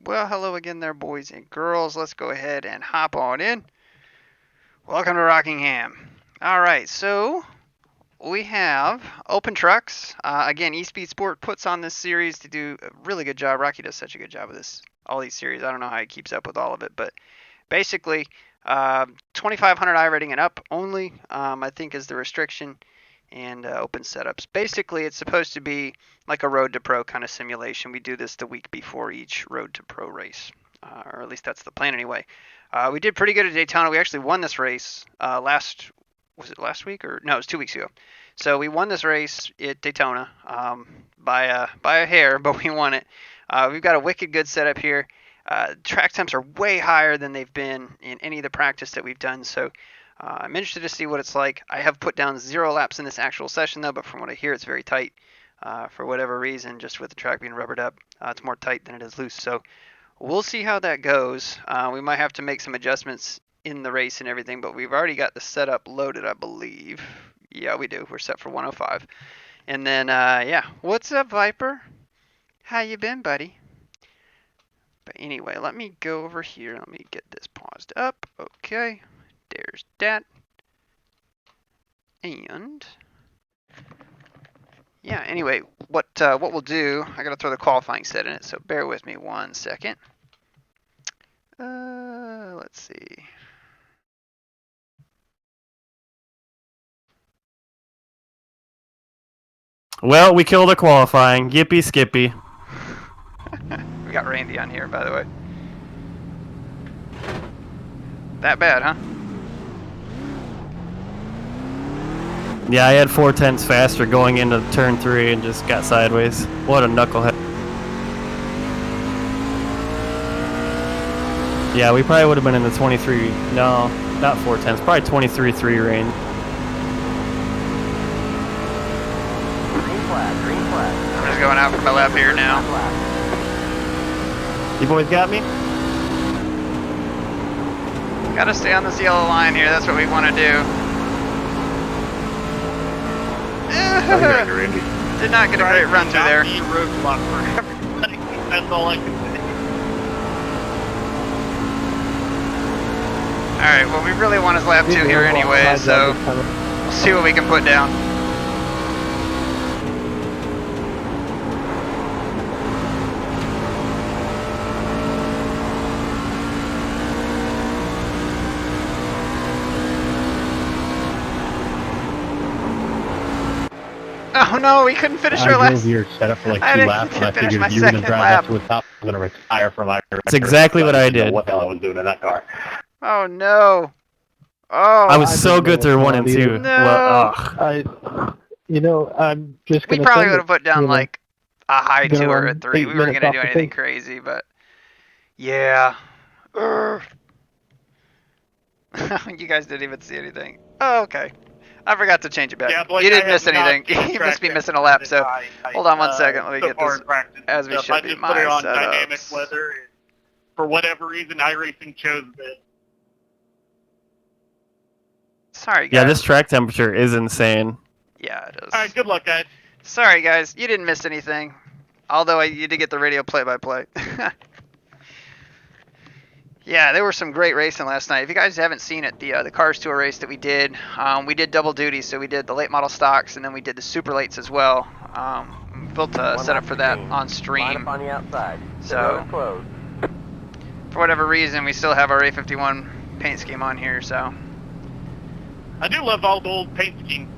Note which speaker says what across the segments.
Speaker 1: Well, hello again there, boys and girls. Let's go ahead and hop on in. Welcome to Rockingham. All right, so we have open trucks. Again, eSpeed Sport puts on this series to do a really good job. Rocky does such a good job with all these series. I don't know how he keeps up with all of it, but basically, 2,500 iRating and up only, I think, is the restriction, and open setups. Basically, it's supposed to be like a Road to Pro kind of simulation. We do this the week before each Road to Pro race, or at least that's the plan anyway. We did pretty good at Daytona. We actually won this race was it last week or no? It was 2 weeks ago. So we won this race at Daytona by a hair, but we won it. We've got a wicked good setup here. Track temps are way higher than they've been in any of the practice that we've done, so I'm interested to see what it's like. I have put down 0 laps in this actual session, though, but from what I hear, it's very tight. For whatever reason, just with the track being rubbered up, it's more tight than it is loose. So we'll see how that goes. We might have to make some adjustments in the race and everything, but we've already got the setup loaded, I believe. Yeah, we do. We're set for 105. And then, yeah. What's up, Viper? How you been, buddy? But anyway, let me go over here. Let me get this paused up. Okay. There's that. And yeah, anyway, what we'll do, I gotta throw the qualifying set in it, so bear with me 1 second. Let's see.
Speaker 2: Well, we killed a qualifying. Yippee skippy.
Speaker 1: We got Randy on here, by the way. That bad, huh?
Speaker 2: Yeah, I had 4/10 faster going into turn 3 and just got sideways. What a knucklehead. Yeah, we probably would have been in the 23. No, not 4/10. Probably 23.3 range.
Speaker 3: Green flag.
Speaker 1: I'm just going out for my lap here now.
Speaker 2: You boys got me?
Speaker 1: Gotta stay on this yellow line here. That's what we want to do. Did not get a great run through there.
Speaker 3: That's all I can say.
Speaker 1: Alright, well, we really want his lap 2 here anyway, so we'll see what we can put down. Oh no, we couldn't finish our last.
Speaker 4: Your setup for like
Speaker 1: I
Speaker 4: 2
Speaker 1: didn't
Speaker 4: laps, and I
Speaker 1: finish
Speaker 4: figured
Speaker 1: my
Speaker 4: if you were going to
Speaker 1: second
Speaker 4: drive
Speaker 1: lap.
Speaker 4: up to the top, I'm going to retire from my record.
Speaker 2: That's exactly what I
Speaker 4: didn't know
Speaker 2: did.
Speaker 4: what the hell I was doing in that car.
Speaker 1: Oh no. Oh.
Speaker 2: I was so good through 1 and 2.
Speaker 1: No.
Speaker 2: Well, ugh.
Speaker 4: I'm just
Speaker 1: We
Speaker 4: going to
Speaker 1: probably would have put down like a high 2 or a 3. We weren't going to do anything crazy, but yeah. You guys didn't even see anything. Oh, okay. I forgot to change it back.
Speaker 3: Yeah, Blake,
Speaker 1: you didn't
Speaker 3: I
Speaker 1: miss
Speaker 3: have not
Speaker 1: anything. You must be
Speaker 3: tracked
Speaker 1: missing a lap, so
Speaker 3: I-
Speaker 1: hold on 1 second. Let me
Speaker 3: so
Speaker 1: get
Speaker 3: far
Speaker 1: this
Speaker 3: in practice
Speaker 1: as we
Speaker 3: stuff,
Speaker 1: should
Speaker 3: I
Speaker 1: be.
Speaker 3: just
Speaker 1: My
Speaker 3: put it on
Speaker 1: setups.
Speaker 3: dynamic weather, and for whatever reason, iRacing chose it.
Speaker 1: Sorry, guys.
Speaker 2: Yeah, this track temperature is insane.
Speaker 1: Yeah, it is.
Speaker 3: All right, good luck, guys.
Speaker 1: Sorry, guys. You didn't miss anything. Although you did get the radio play-by-play. Yeah, there were some great racing last night. If you guys haven't seen it, the Cars Tour race that we did double duty. So we did the late model stocks, and then we did the super lates as well. We built a setup for that on stream.
Speaker 3: Line up on the outside.
Speaker 1: So for whatever reason, we still have our A51 paint scheme on here. So
Speaker 3: I do love all the old paint schemes.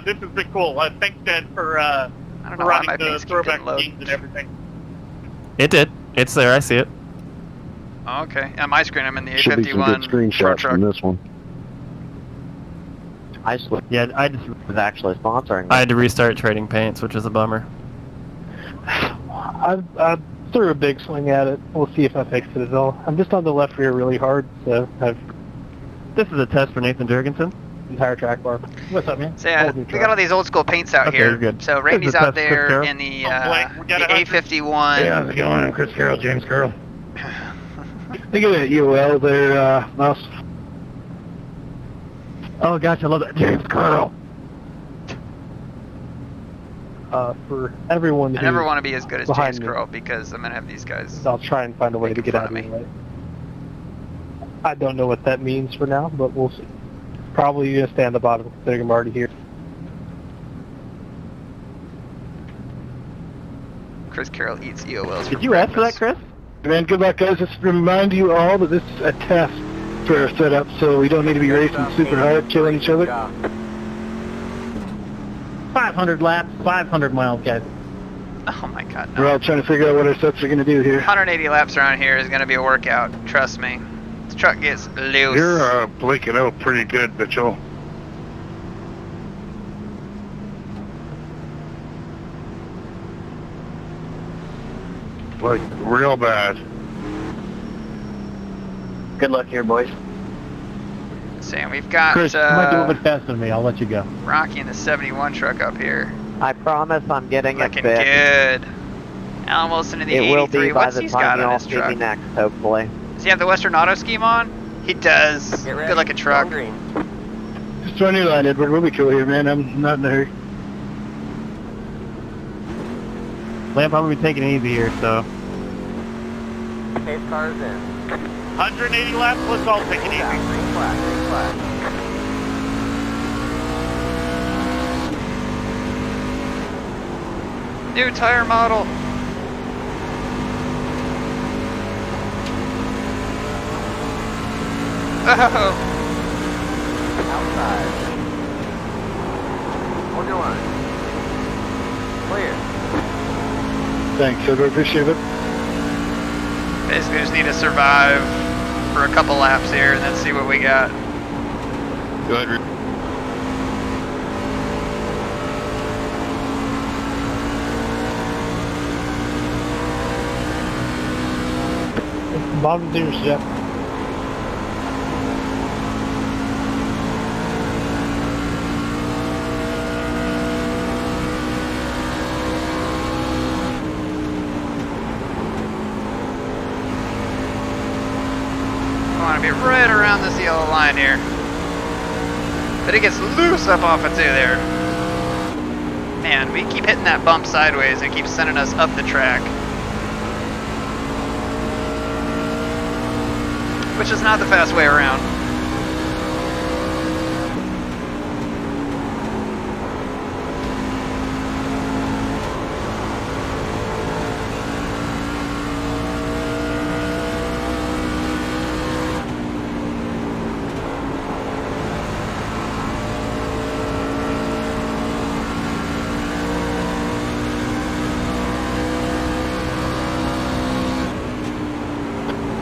Speaker 3: This has been cool. Thanks, Dad, for
Speaker 1: I don't know why my
Speaker 3: running
Speaker 1: paint
Speaker 3: the
Speaker 1: scheme
Speaker 3: throwback
Speaker 1: didn't load.
Speaker 3: schemes and everything.
Speaker 2: It did. It's there. I see it.
Speaker 1: Oh, okay. On my screen, I'm in the
Speaker 5: Should be some good
Speaker 1: A51 Pro
Speaker 5: screenshots
Speaker 1: truck.
Speaker 5: from this one.
Speaker 4: Yeah, I just was actually sponsoring.
Speaker 2: I had to restart trading paints, which is a bummer.
Speaker 4: I threw a big swing at it. We'll see if I fix it at all. I'm just on the left rear really hard, so This is a test for Nathan Jurgensen. Entire track bar. What's up, man?
Speaker 1: So yeah, we got all these old school paints out
Speaker 2: Okay,
Speaker 1: here.
Speaker 2: you're good.
Speaker 1: So Randy's
Speaker 2: This is a
Speaker 1: out
Speaker 2: test, Chris
Speaker 1: there
Speaker 2: Carroll.
Speaker 1: in the
Speaker 3: Blake, we got
Speaker 1: the
Speaker 3: 100.
Speaker 1: A51.
Speaker 5: Hey, how's it going? I'm Chris Carroll, James Carroll.
Speaker 4: Look at that UL there, Mouse. Oh gosh, I love that James Carroll. For everyone
Speaker 1: I never
Speaker 4: who's
Speaker 1: want to be as good as
Speaker 4: behind
Speaker 1: James
Speaker 4: me.
Speaker 1: Curl because I'm gonna have these guys.
Speaker 4: I'll try and find a way to
Speaker 1: making
Speaker 4: get
Speaker 1: fun
Speaker 4: out
Speaker 1: of
Speaker 4: of
Speaker 1: me.
Speaker 4: your way. I don't know what that means for now, but we'll see. Probably gonna stay on the bottom considering I'm already here.
Speaker 1: Chris Carroll eats EOLs.
Speaker 4: Did you ask for that, Chris?
Speaker 5: Man, good luck, guys. Just to remind you all that this is a test for our setup, so we don't need to be racing super hard, killing each other.
Speaker 4: 500 laps, 500 miles, guys.
Speaker 1: Oh my god,
Speaker 5: We're
Speaker 1: no.
Speaker 5: all trying to figure out what our sets are going to do here.
Speaker 1: 180 laps around here is gonna be a workout. Trust me. This truck gets loose.
Speaker 5: You're blinking out pretty good, Mitchell. Like, real bad.
Speaker 4: Good luck here, boys.
Speaker 1: Saying we've got
Speaker 4: Chris, you might do a bit faster than me. I'll let you go.
Speaker 1: Rocky in the 71 truck up here.
Speaker 6: I promise I'm getting it
Speaker 1: Looking
Speaker 6: fixed.
Speaker 1: good. Alan Wilson in the
Speaker 6: It will
Speaker 1: 83.
Speaker 6: be by
Speaker 1: What's
Speaker 6: the
Speaker 1: he's got
Speaker 6: time you
Speaker 1: on
Speaker 6: all
Speaker 1: his
Speaker 6: see me
Speaker 1: truck?
Speaker 6: next, hopefully.
Speaker 1: Does he have the Western Auto scheme on? He does. Good like a truck.
Speaker 5: Just run your line, Edward. We'll be cool here, man. I'm not in a hurry.
Speaker 4: Lamp, I'm gonna be taking it easy here, so.
Speaker 6: Pace cars in.
Speaker 3: 180 laps, let's all take it easy.
Speaker 6: Green flag, green flag.
Speaker 1: New tire model. Oh,
Speaker 6: Outside. Hold your line. Clear.
Speaker 5: Thanks, Edward. Appreciate it.
Speaker 1: basically just need to survive for a couple laps here and then see what we got.
Speaker 5: Go ahead, Rick.
Speaker 4: Bottom zeros, Jeff.
Speaker 1: I want to be right around this yellow line here. But it gets loose up off it too there. Man, we keep hitting that bump sideways and it keeps sending us up the track. Which is not the fast way around.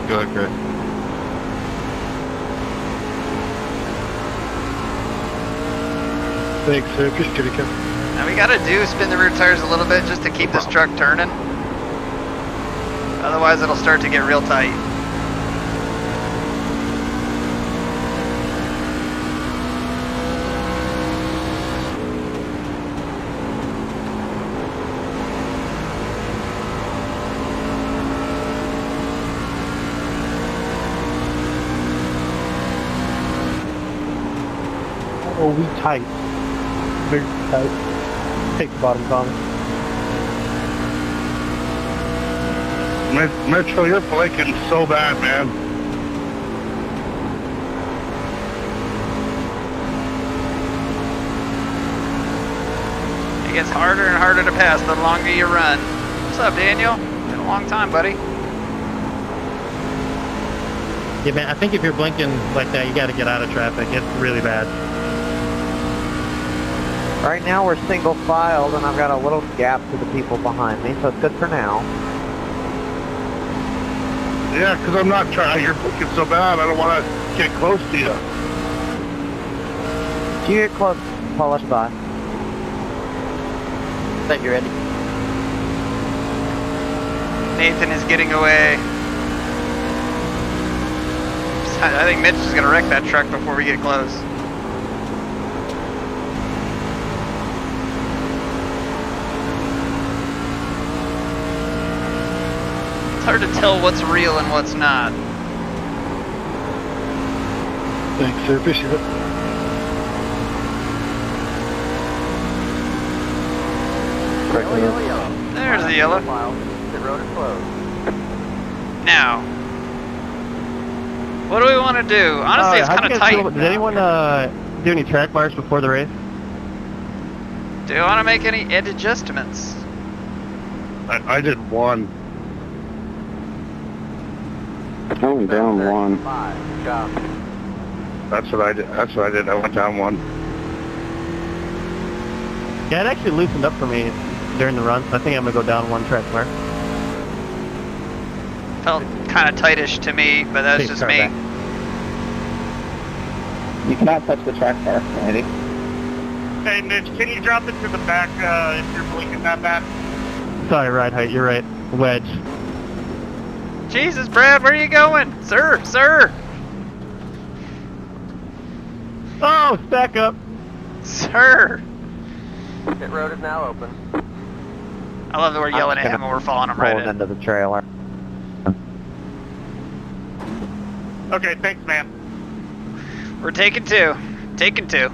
Speaker 5: Go ahead, Greg. Thanks, sir. Appreciate it, Kevin.
Speaker 1: Now we gotta spin the rear tires a little bit just to keep this truck turning. Otherwise it'll start to get real tight.
Speaker 4: Oh, we tight. Very tight. Take the bottom, Tom.
Speaker 5: Metro, you're flaking so bad, man.
Speaker 1: It gets harder and harder to pass the longer you run. What's up, Daniel? Been a long time, buddy.
Speaker 4: Yeah, man, I think if you're blinking like that, you gotta get out of traffic. It's really bad.
Speaker 6: Right now we're single filed and I've got a little gap to the people behind me, so it's good for now.
Speaker 5: Yeah, because I'm not trying. You're looking so bad. I don't want to get close to you.
Speaker 6: If you get close, pull us by. Then you're ready.
Speaker 1: Nathan is getting away. I think Mitch is going to wreck that truck before we get close. It's hard to tell what's real and what's not.
Speaker 5: Thanks, sir. Appreciate it.
Speaker 1: There's the yellow.
Speaker 6: The road is closed.
Speaker 1: Now, what do we want to do? Honestly, it's kind of tight.
Speaker 4: Did anyone do any track marks before the race?
Speaker 1: Do you want to make any adjustments?
Speaker 5: I did one.
Speaker 7: I'm down one.
Speaker 6: 5, job.
Speaker 5: That's what I did. I went down one.
Speaker 4: Yeah, it actually loosened up for me during the run, so I think I'm going to go down one track mark.
Speaker 1: Felt kind of tightish to me, but that's
Speaker 4: Take
Speaker 1: just
Speaker 4: car
Speaker 1: me.
Speaker 4: back.
Speaker 7: You cannot touch the track bar, Andy.
Speaker 3: Hey, Mitch, can you drop it to the back if you're blinking that bad?
Speaker 4: Sorry, ride height, you're right. Wedge.
Speaker 1: Jesus, Brad, where are you going? Sir, sir,
Speaker 4: Oh, stack up!
Speaker 1: sir.
Speaker 6: Pit road is now open.
Speaker 1: I love that we're yelling at
Speaker 6: just
Speaker 1: him
Speaker 6: gonna
Speaker 1: and we're following him right
Speaker 6: Pulling
Speaker 1: in.
Speaker 6: into the trailer.
Speaker 3: Okay, thanks, man.
Speaker 1: We're taking two. Taking two.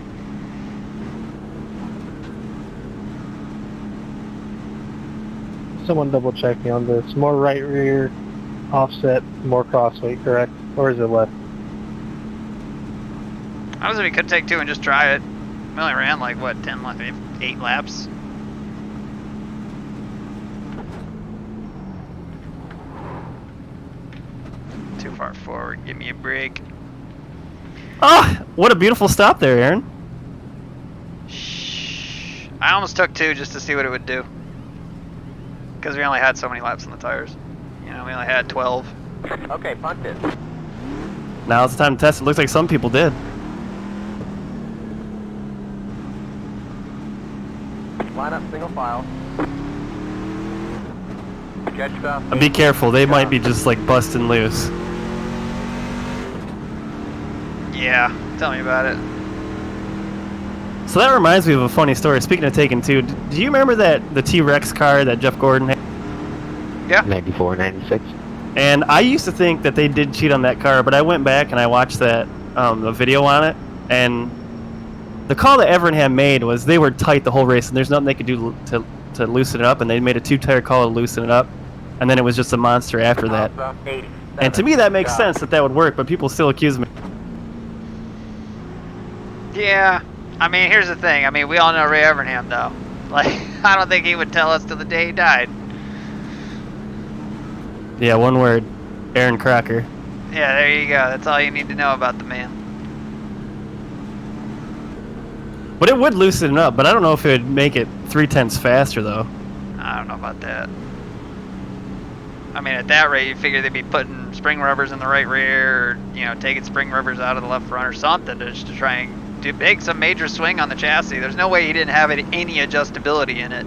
Speaker 4: Someone double check me on this. More right rear, offset, more crossweight, correct? Or is it left?
Speaker 1: Honestly, we could take two and just try it. We only ran like, what, 10, 8 laps? Too far forward. Give me a break.
Speaker 2: Oh, what a beautiful stop there, Aaron.
Speaker 1: Shh. I almost took two just to see what it would do. Because we only had so many laps on the tires. You know, we only had 12.
Speaker 6: Okay, punt it.
Speaker 2: Now it's time to test it. Looks like some people did.
Speaker 6: Line up single file. Catch stuff.
Speaker 2: And be careful, they might be just like busting loose.
Speaker 1: Yeah, tell me about it.
Speaker 2: So that reminds me of a funny story. Speaking of taking two, do you remember the T-Rex car that Jeff Gordon had?
Speaker 1: Yeah.
Speaker 6: 94, 96.
Speaker 2: And I used to think that they did cheat on that car, but I went back and I watched that the video on it, and the call that Evernham made was they were tight the whole race, and there's nothing they could do to loosen it up, and they made a two-tire call to loosen it up, and then it was just a monster after that. And to me, that makes sense that would work, but people still accuse me.
Speaker 1: Yeah. I mean, here's the thing. I mean, we all know Ray Evernham, though. Like, I don't think he would tell us till the day he died.
Speaker 2: Yeah, one word, Aaron Crocker.
Speaker 1: Yeah, there you go. That's all you need to know about the man.
Speaker 2: But it would loosen it up, but I don't know if it would make it 0.3 faster, though.
Speaker 1: I don't know about that. I mean, at that rate, you figure they'd be putting spring rubbers in the right rear, or, you know, taking spring rubbers out of the left front or something to try and make some major swing on the chassis. There's no way he didn't have any adjustability in it.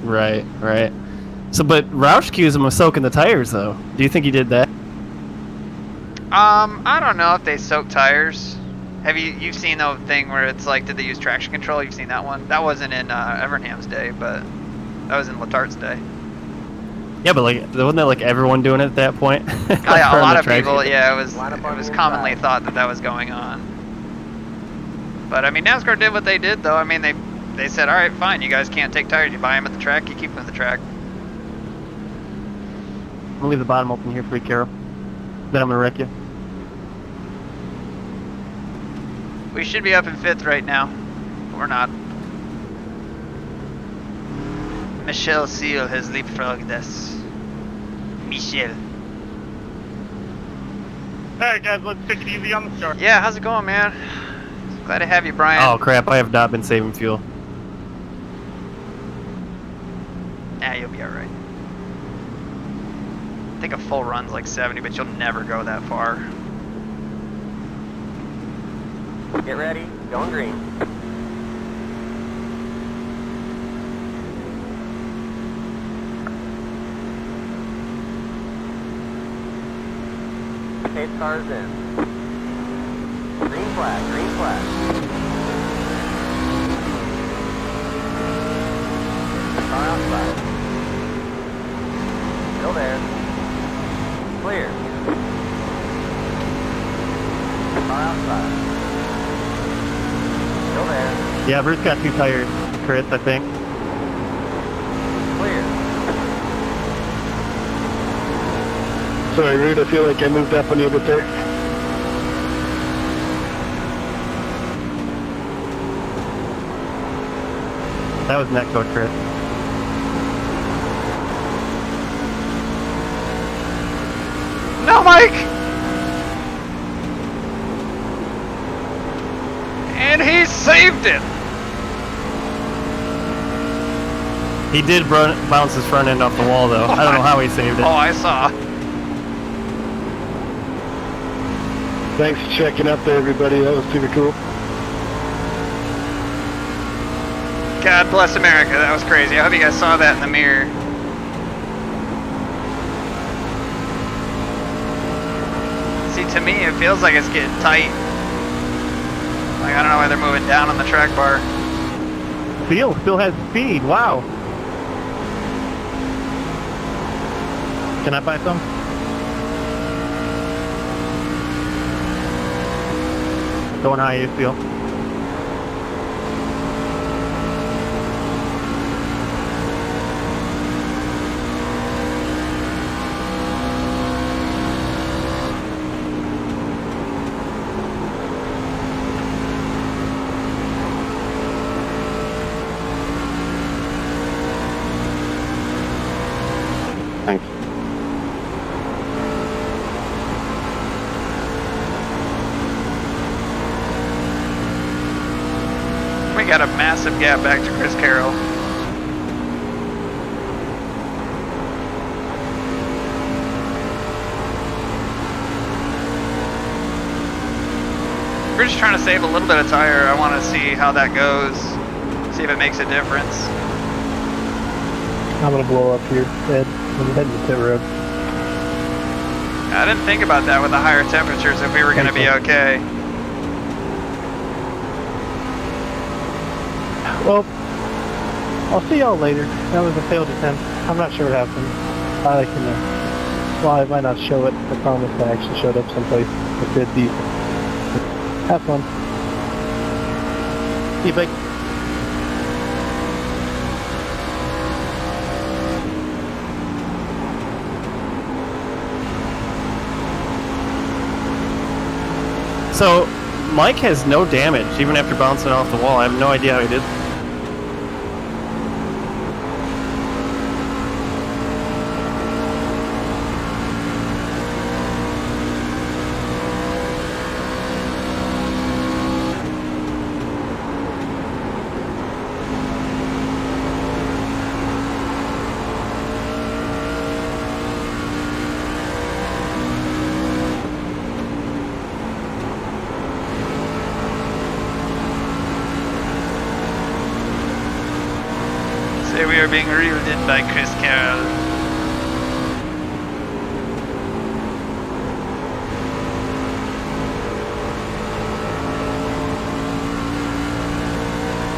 Speaker 2: Right, right. So, but Roush accused him of soaking the tires, though. Do you think he did that?
Speaker 1: I don't know if they soak tires. Have you've seen the thing where it's like, did they use traction control? You've seen that one? That wasn't in Evernham's day, but that was in Letart's day.
Speaker 2: Yeah, but like, wasn't that like everyone doing it at that point?
Speaker 1: Oh, yeah, a lot of
Speaker 2: track?
Speaker 1: people. Yeah, it was commonly thought that was going on. But I mean, NASCAR did what they did, though. I mean, they said, all right, fine, you guys can't take tires. You buy them at the track, you keep them at the track.
Speaker 4: I'm gonna leave the bottom open here for you, Carol. Then I'm gonna wreck you.
Speaker 1: We should be up in 5th right now. But we're not. Michelle Seal has leapfrogged us. Michelle.
Speaker 3: Alright, guys, let's take it easy on the start.
Speaker 1: Yeah, how's it going, man? Glad to have you, Brian.
Speaker 2: Oh crap! I have not been saving fuel.
Speaker 1: Nah, you'll be alright. I think a full run's like 70, but you'll never go that far.
Speaker 6: Get ready. Going green. Pace cars in. Green flag, green flag. Car outside. Still there. Clear. Car outside. Still there.
Speaker 4: Yeah, Bruce got two tires.
Speaker 2: Chris, I think.
Speaker 6: Clear.
Speaker 5: Sorry, Rude, I feel like I moved up on you a bit there.
Speaker 2: That was net code, Chris.
Speaker 1: No, Mike! And he saved it!
Speaker 2: He did bounce his front end off the wall, though. I don't know how he saved
Speaker 1: Oh,
Speaker 2: it.
Speaker 1: I saw.
Speaker 5: Thanks for checking up there, everybody. That was super cool.
Speaker 1: God bless America, that was crazy. I hope you guys saw that in the mirror. See, to me, it feels like it's getting tight. Like, I don't know why they're moving down on the track bar.
Speaker 2: Still has speed. Wow. Can I buy some? Going high, you feel?
Speaker 7: Thanks.
Speaker 1: We got a massive gap back to Chris Carroll. We're just trying to save a little bit of tire. I want to see how that goes. See if it makes a difference.
Speaker 4: I'm gonna blow up here, Ed. I'm heading to pit road.
Speaker 1: I didn't think about that with the higher temperatures if we were going to be okay.
Speaker 4: Well, I'll see y'all later. That was a failed attempt. I'm not sure what happened. I can, well, I might not show it. I promise I actually showed up someplace that did decent. Have fun. See you, Blake.
Speaker 2: So, Mike has no damage, even after bouncing off the wall. I have no idea how he did.
Speaker 1: Say we are being reeled in by Chris Carroll.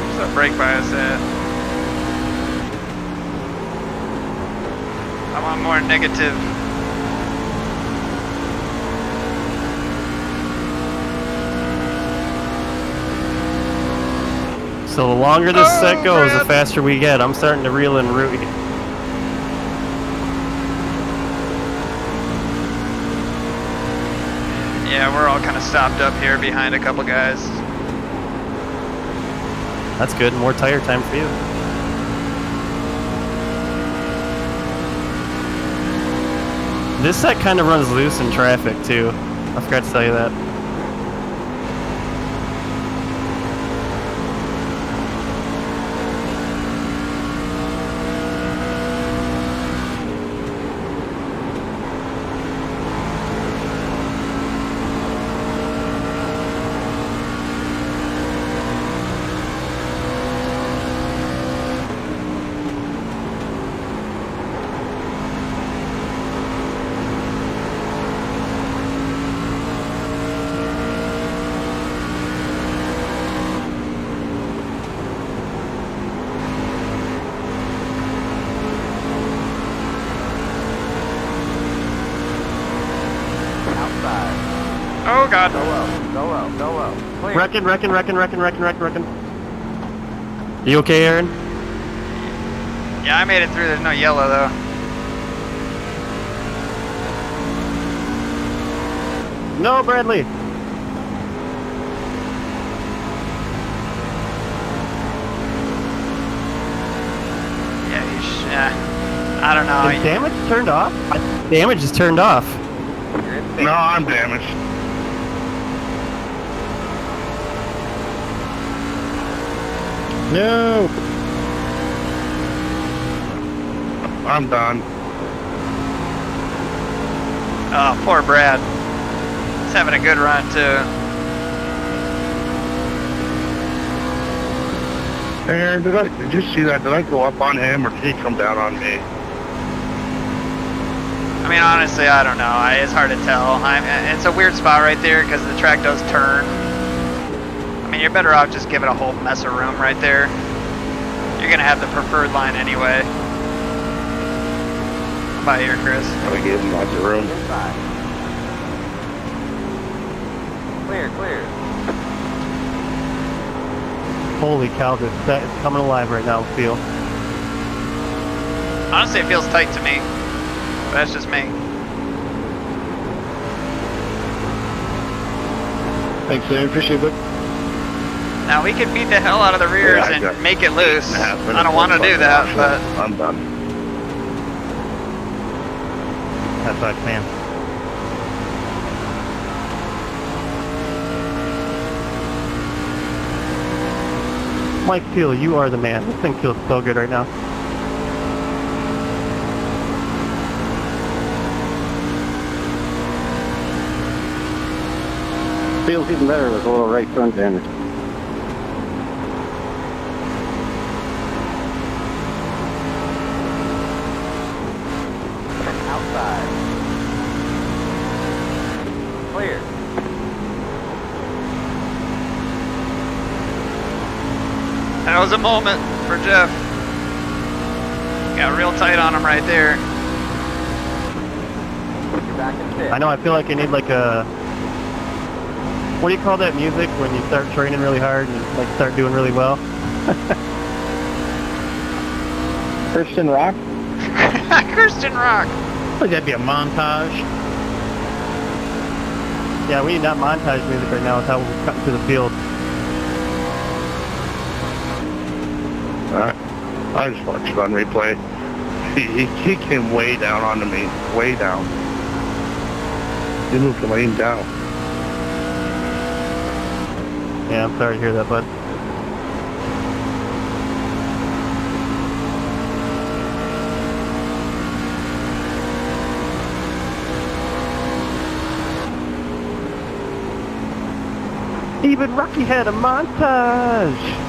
Speaker 1: Where's that brake bias at? I want more negative.
Speaker 2: So the longer this set goes, the
Speaker 1: crap.
Speaker 2: faster we get. I'm starting to reel in route.
Speaker 1: Yeah, we're all kind of stopped up here behind a couple guys.
Speaker 2: That's good. More tire time for you. This set kind of runs loose in traffic too. I forgot to tell you that.
Speaker 1: Oh god.
Speaker 6: Go low, go low, go low. Clear.
Speaker 2: Reckon. You okay, Aaron?
Speaker 1: Yeah, I made it through. There's no yellow though.
Speaker 2: No, Bradley.
Speaker 1: Yeah, I don't know.
Speaker 2: Is damage turned off? Damage is turned off.
Speaker 3: No, I'm damaged.
Speaker 5: No!
Speaker 3: I'm done.
Speaker 1: Oh, poor Brad. He's having a good run too.
Speaker 3: Aaron, did you see that? Did I go up on him or did he come down on me?
Speaker 1: I mean, honestly, I don't know. It's hard to tell. It's a weird spot right there because the track does turn. I mean, you're better off just giving a whole mess of room right there. You're gonna have the preferred line anyway. How about here, Chris?
Speaker 3: We gave him lots of room.
Speaker 6: Clear.
Speaker 2: Holy cow, this set is coming alive right now, I feel.
Speaker 1: Honestly, it feels tight to me. But that's just me.
Speaker 5: Thanks, Aaron. Appreciate it.
Speaker 1: Now, we could beat the hell out of the rears
Speaker 3: Yeah, I got
Speaker 1: and make it loose.
Speaker 3: 8.5
Speaker 1: I don't want to do that, but
Speaker 3: I'm done.
Speaker 2: That's what I plan. Mike Peel, you are the man. This thing feels so good right now.
Speaker 7: Feels even better with a little right front damage.
Speaker 6: Outside. Clear.
Speaker 1: that was a moment for Jeff. Got real tight on him right there.
Speaker 6: You're back in fifth.
Speaker 2: I know, I feel like I need like a... What do you call that music when you start training really hard and like start doing really well?
Speaker 7: Christian Rock?
Speaker 1: Christian Rock.
Speaker 4: Would that be a montage?
Speaker 2: Yeah, we need not montage music right now with how we're cutting through the field.
Speaker 3: I just watched it on replay. He came way down onto me. Way down. He moved the lane down.
Speaker 2: Yeah, I'm sorry to hear that, bud. Even Rocky had a montage!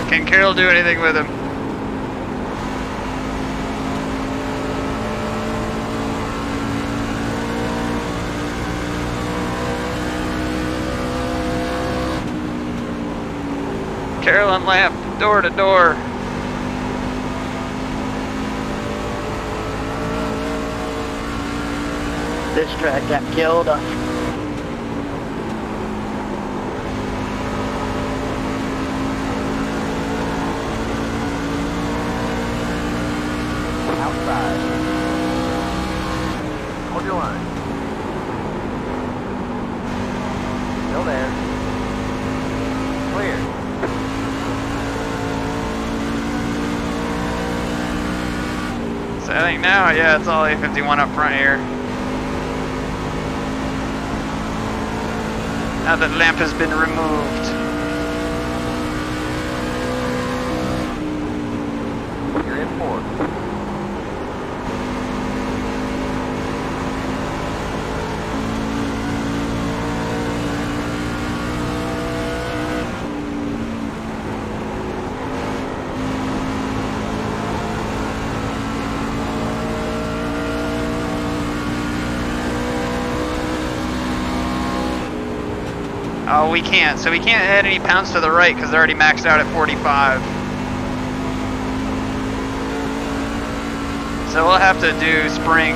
Speaker 1: Can Carroll do anything with him? Carolyn Lamp, door to door.
Speaker 8: This track got killed.
Speaker 6: Outside. Hold your line. Still there. Clear.
Speaker 1: So I think now, yeah, it's all A51 up front here. Now that lamp has been removed.
Speaker 6: You're in fourth.
Speaker 1: Oh, we can't. So we can't add any pounds to the right because they're already maxed out at 45. So we'll have to do spring.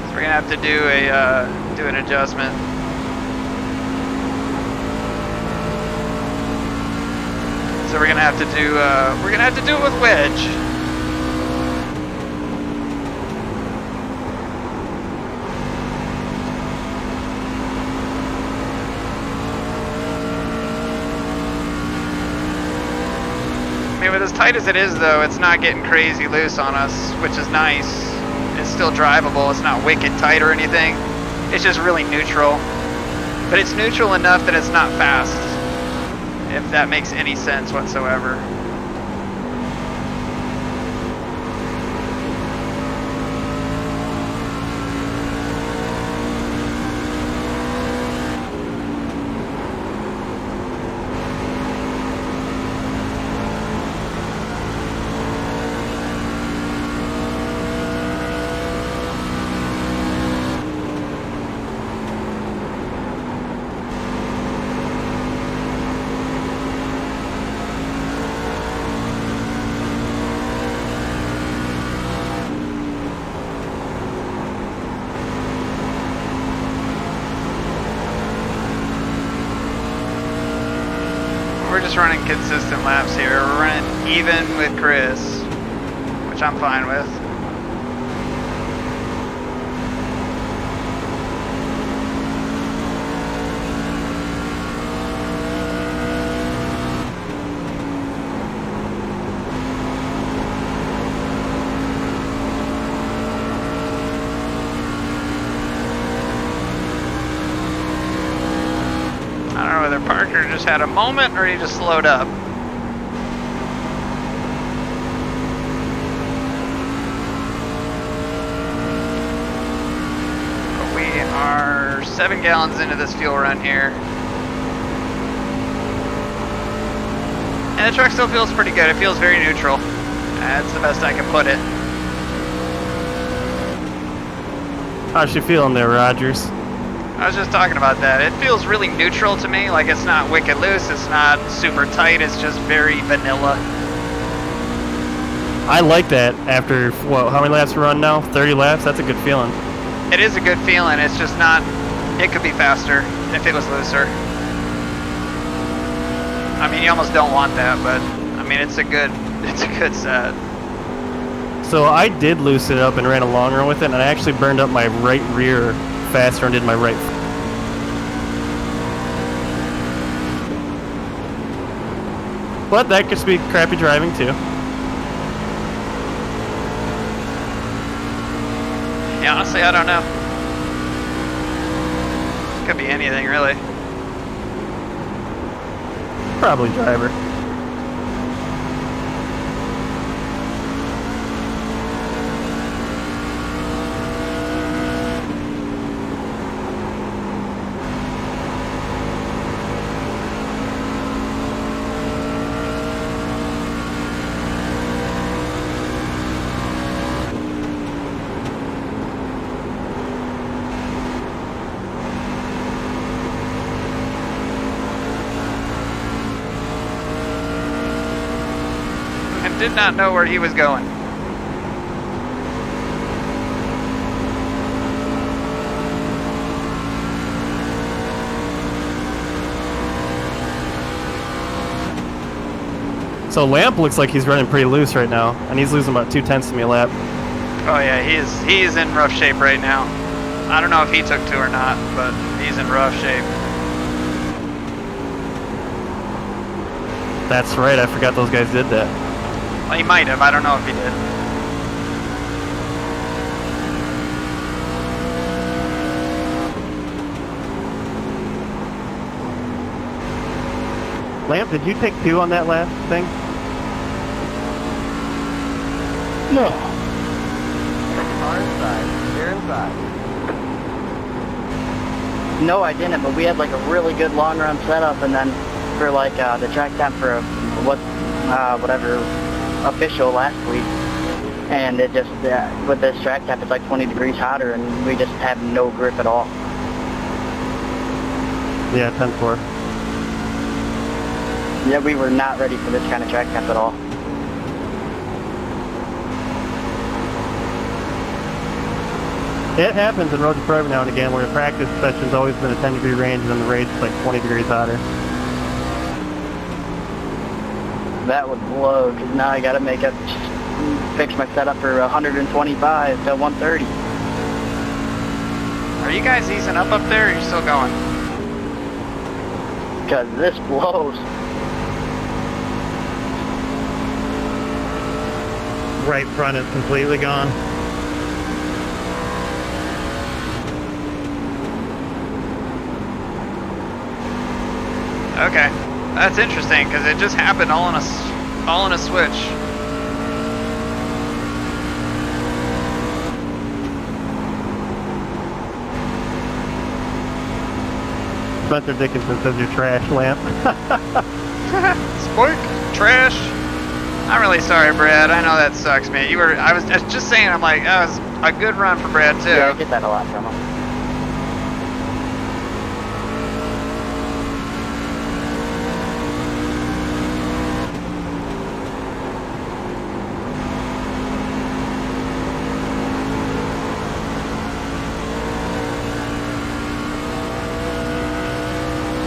Speaker 1: So we're gonna have to do a do an adjustment. So we're gonna have to do it with wedge. I mean, with as tight as it is, though, it's not getting crazy loose on us, which is nice. It's still drivable. It's not wicked tight or anything. It's just really neutral. But it's neutral enough that it's not fast, if that makes any sense whatsoever. We're just running consistent laps here. We're running even with Chris, which I'm fine with. I don't know whether Parker just had a moment or he just slowed up. But we are 7 gallons into this fuel run here. And the truck still feels pretty good. It feels very neutral. That's the best I can put it.
Speaker 2: How's you feeling there, Rogers?
Speaker 1: I was just talking about that. It feels really neutral to me. Like, it's not wicked loose. It's not super tight. It's just very vanilla.
Speaker 2: I like that after, what, how many laps we run now? 30 laps? That's a good feeling.
Speaker 1: It is a good feeling. It's just not... It could be faster if it was looser. I mean, you almost don't want that, but... I mean, it's a good set.
Speaker 2: So I did loosen it up and ran a long run with it, and I actually burned up my right rear faster and did my right. But that could be crappy driving too.
Speaker 1: Yeah, honestly, I don't know. Could be anything, really.
Speaker 2: Probably driver.
Speaker 1: Did not know where he was going.
Speaker 2: So Lamp looks like he's running pretty loose right now, and he's losing about 2/10 of me a lap.
Speaker 1: Oh yeah, he is in rough shape right now. I don't know if he took 2 or not, but he's in rough shape.
Speaker 2: That's right, I forgot those guys did that.
Speaker 1: Well, he might have. I don't know if he did.
Speaker 4: Lamp, did you take 2 on that last thing?
Speaker 5: No.
Speaker 6: Car inside. You're inside.
Speaker 8: No, I didn't, but we had like a really good long run setup, and then for like the track time for whatever official last week, and it just with this track temp it's like 20 degrees hotter, and we just have no grip at all.
Speaker 2: Yeah, 10-4.
Speaker 8: Yeah, we were not ready for this kind of track temp at all.
Speaker 2: It happens in road to every now and again where the practice session's always been a 10-degree range and then the race is like 20 degrees hotter.
Speaker 8: That would blow, because now I gotta fix my setup for 125 to 130.
Speaker 1: Are you guys easing up there, or are you still going?
Speaker 8: Because this blows.
Speaker 4: Right front is completely gone.
Speaker 1: Okay, that's interesting because it just happened all in a switch.
Speaker 2: Spencer Dickinson says you're trash, Lamp.
Speaker 1: Spoik, trash. I'm really sorry, Brad. I know that sucks, man. I was just saying. I'm like, that was a good run for Brad too.
Speaker 8: Yeah, I get that a lot from him.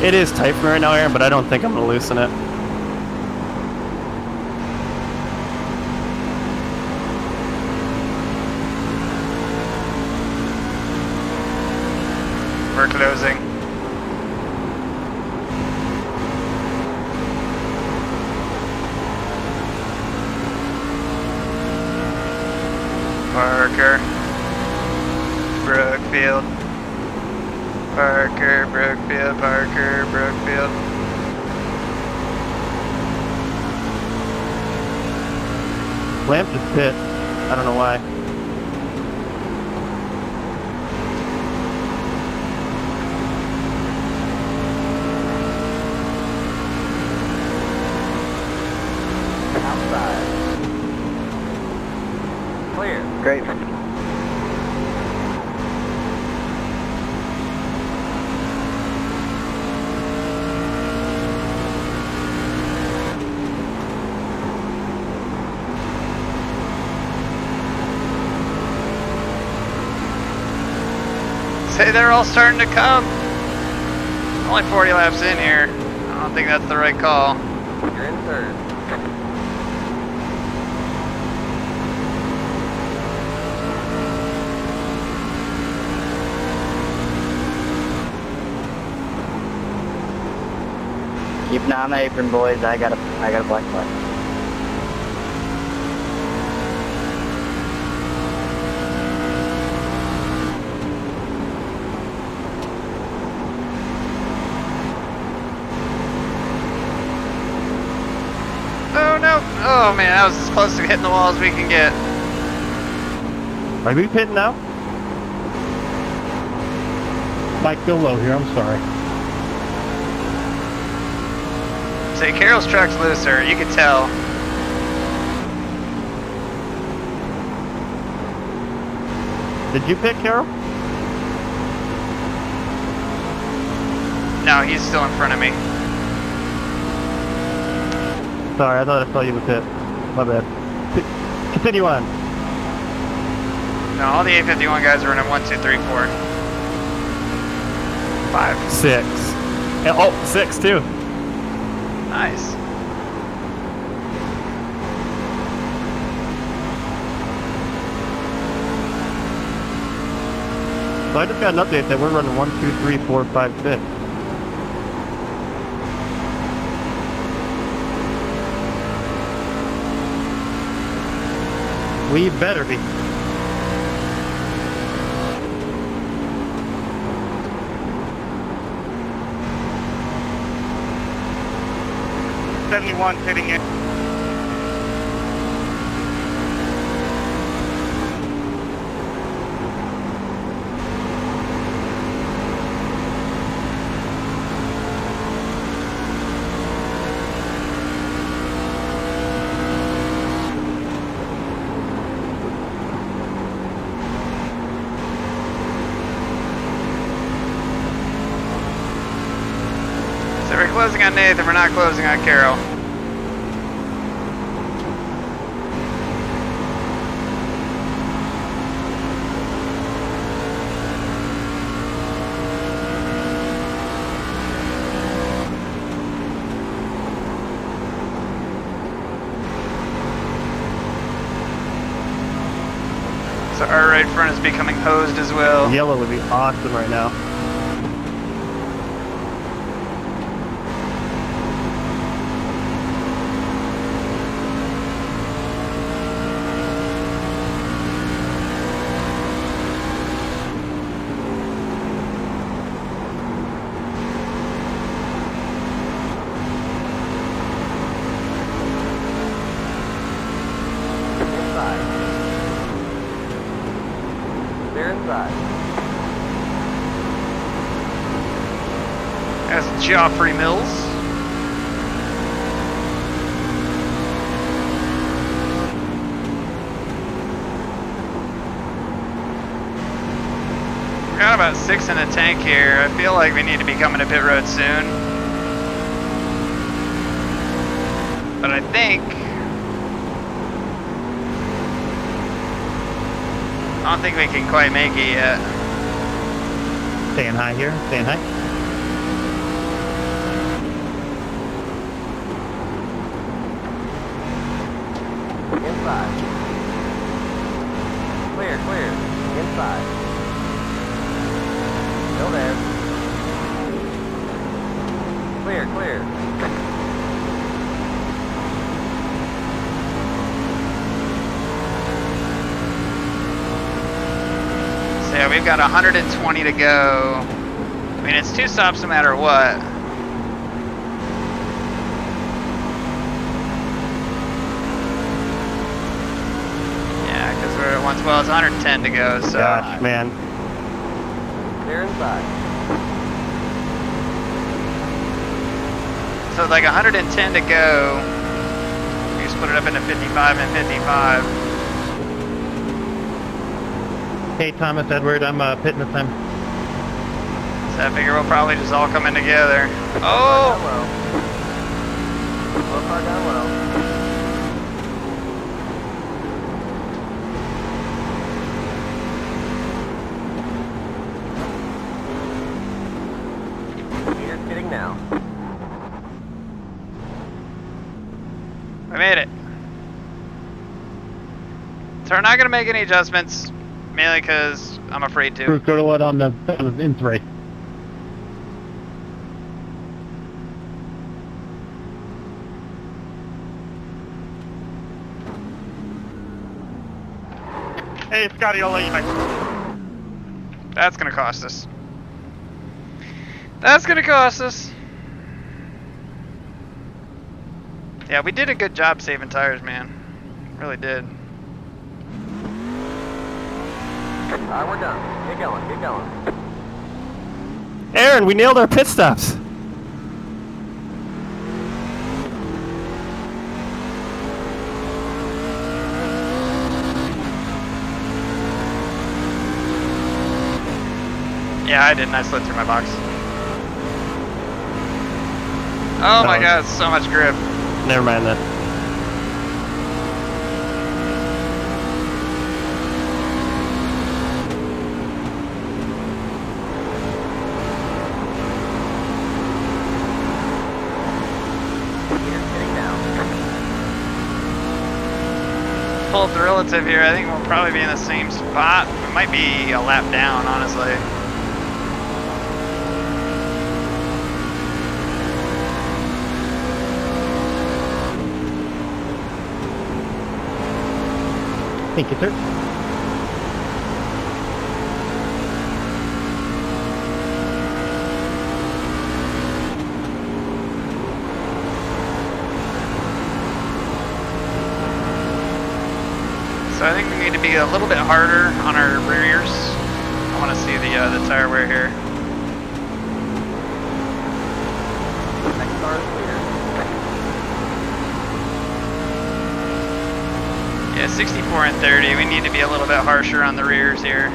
Speaker 2: It is tight for me right now, Aaron, but I don't think I'm going to loosen it.
Speaker 1: We're closing. Parker. Brookfield. Parker, Brookfield, Parker, Brookfield.
Speaker 2: Lamp just pit. I don't know why.
Speaker 6: Outside. Clear.
Speaker 8: Great.
Speaker 1: Say they're all starting to come. Only 40 laps in here. I don't think that's the right call.
Speaker 6: You're in third.
Speaker 8: Keep an eye on the apron, boys. I got a black flag.
Speaker 1: Oh no! Oh man, that was as close to hitting the wall as we can get.
Speaker 2: Are we pitting now?
Speaker 4: Mike, go low here. I'm sorry.
Speaker 1: Say Carroll's truck's looser. You can tell.
Speaker 2: Did you pit, Carroll?
Speaker 1: No, he's still in front of me.
Speaker 2: Sorry, I thought I saw you with pit. My bad. Continue on.
Speaker 1: No, all the 851 guys are running 1, 2, 3, 4, 5.
Speaker 2: 6. And, oh, 6 too.
Speaker 1: Nice.
Speaker 2: So I just got an update that we're running 1, 2, 3, 4, 5, 6. We better be.
Speaker 3: Hitting it.
Speaker 1: So we're closing on Nathan, we're not closing on Carroll. So our right front is becoming hosed as well.
Speaker 2: Yellow would be awesome right now.
Speaker 1: As Joffrey Mills. We've got about 6 in the tank here. I feel like we need to be coming to pit road soon. But I don't think we can quite make it yet.
Speaker 4: Staying high here, staying high.
Speaker 6: Inside. Clear, clear. Inside. Still there. Clear, clear.
Speaker 1: So yeah, we've got 120 to go. I mean, it's 2 stops no matter what. Yeah, because we're at 112. It's 110 to go, so.
Speaker 2: Gosh, man.
Speaker 6: Clear inside.
Speaker 1: So like 110 to go. We split it up into 55 and 55.
Speaker 4: Hey, Thomas, Edward, I'm pitting this time.
Speaker 1: So I figure we'll probably just all come in together. Oh!
Speaker 6: Low far down low. Meter's getting now.
Speaker 1: We made it. So we're not going to make any adjustments, mainly because I'm afraid to.
Speaker 4: Cruise what on the in 3.
Speaker 3: Hey, Scotty, I'll let you back.
Speaker 1: That's going to cost us. That's going to cost us. Yeah, we did a good job saving tires, man. Really did.
Speaker 6: Alright, we're done. Get going, get going.
Speaker 2: Aaron, we nailed our pit stops.
Speaker 1: Yeah, I didn't. I slid through my box. Oh my god, so much grip.
Speaker 2: Never mind that.
Speaker 6: Meter's getting down.
Speaker 1: Full relative here. I think we'll probably be in the same spot. We might be a lap down, honestly.
Speaker 4: Thank you, sir.
Speaker 1: So I think we need to be a little bit harder on our rears. I want to see the tire wear here.
Speaker 6: Next car is clear.
Speaker 1: Yeah, 64 and 30. We need to be a little bit harsher on the rears here.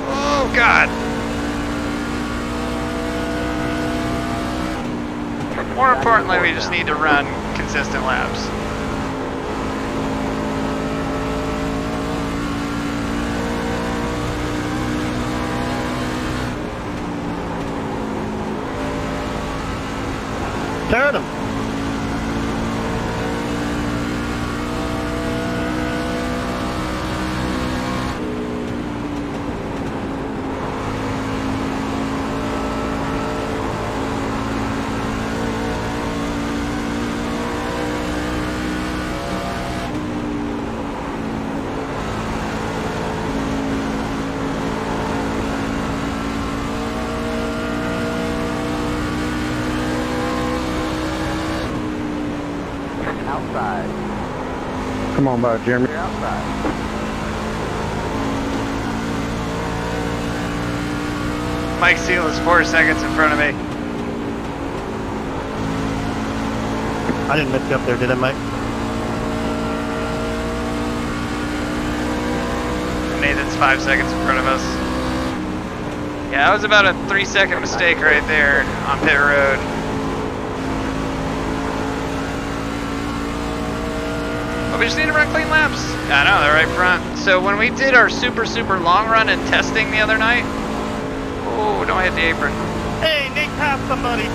Speaker 1: Oh God! More importantly, we just need to run consistent laps.
Speaker 4: Turn them.
Speaker 6: outside.
Speaker 3: Come on by, Jeremy.
Speaker 6: Clear outside.
Speaker 1: Mike Seal is 4 seconds in front of me.
Speaker 2: I didn't miss you up there, did I, Mike?
Speaker 1: Nathan's 5 seconds in front of us. Yeah, that was about a 3-second mistake right there on pit road. But we just need to run clean laps. I know, they're right front. So when we did our super long run and testing the other night, oh, don't hit the apron.
Speaker 2: Hey, Nick, pass somebody.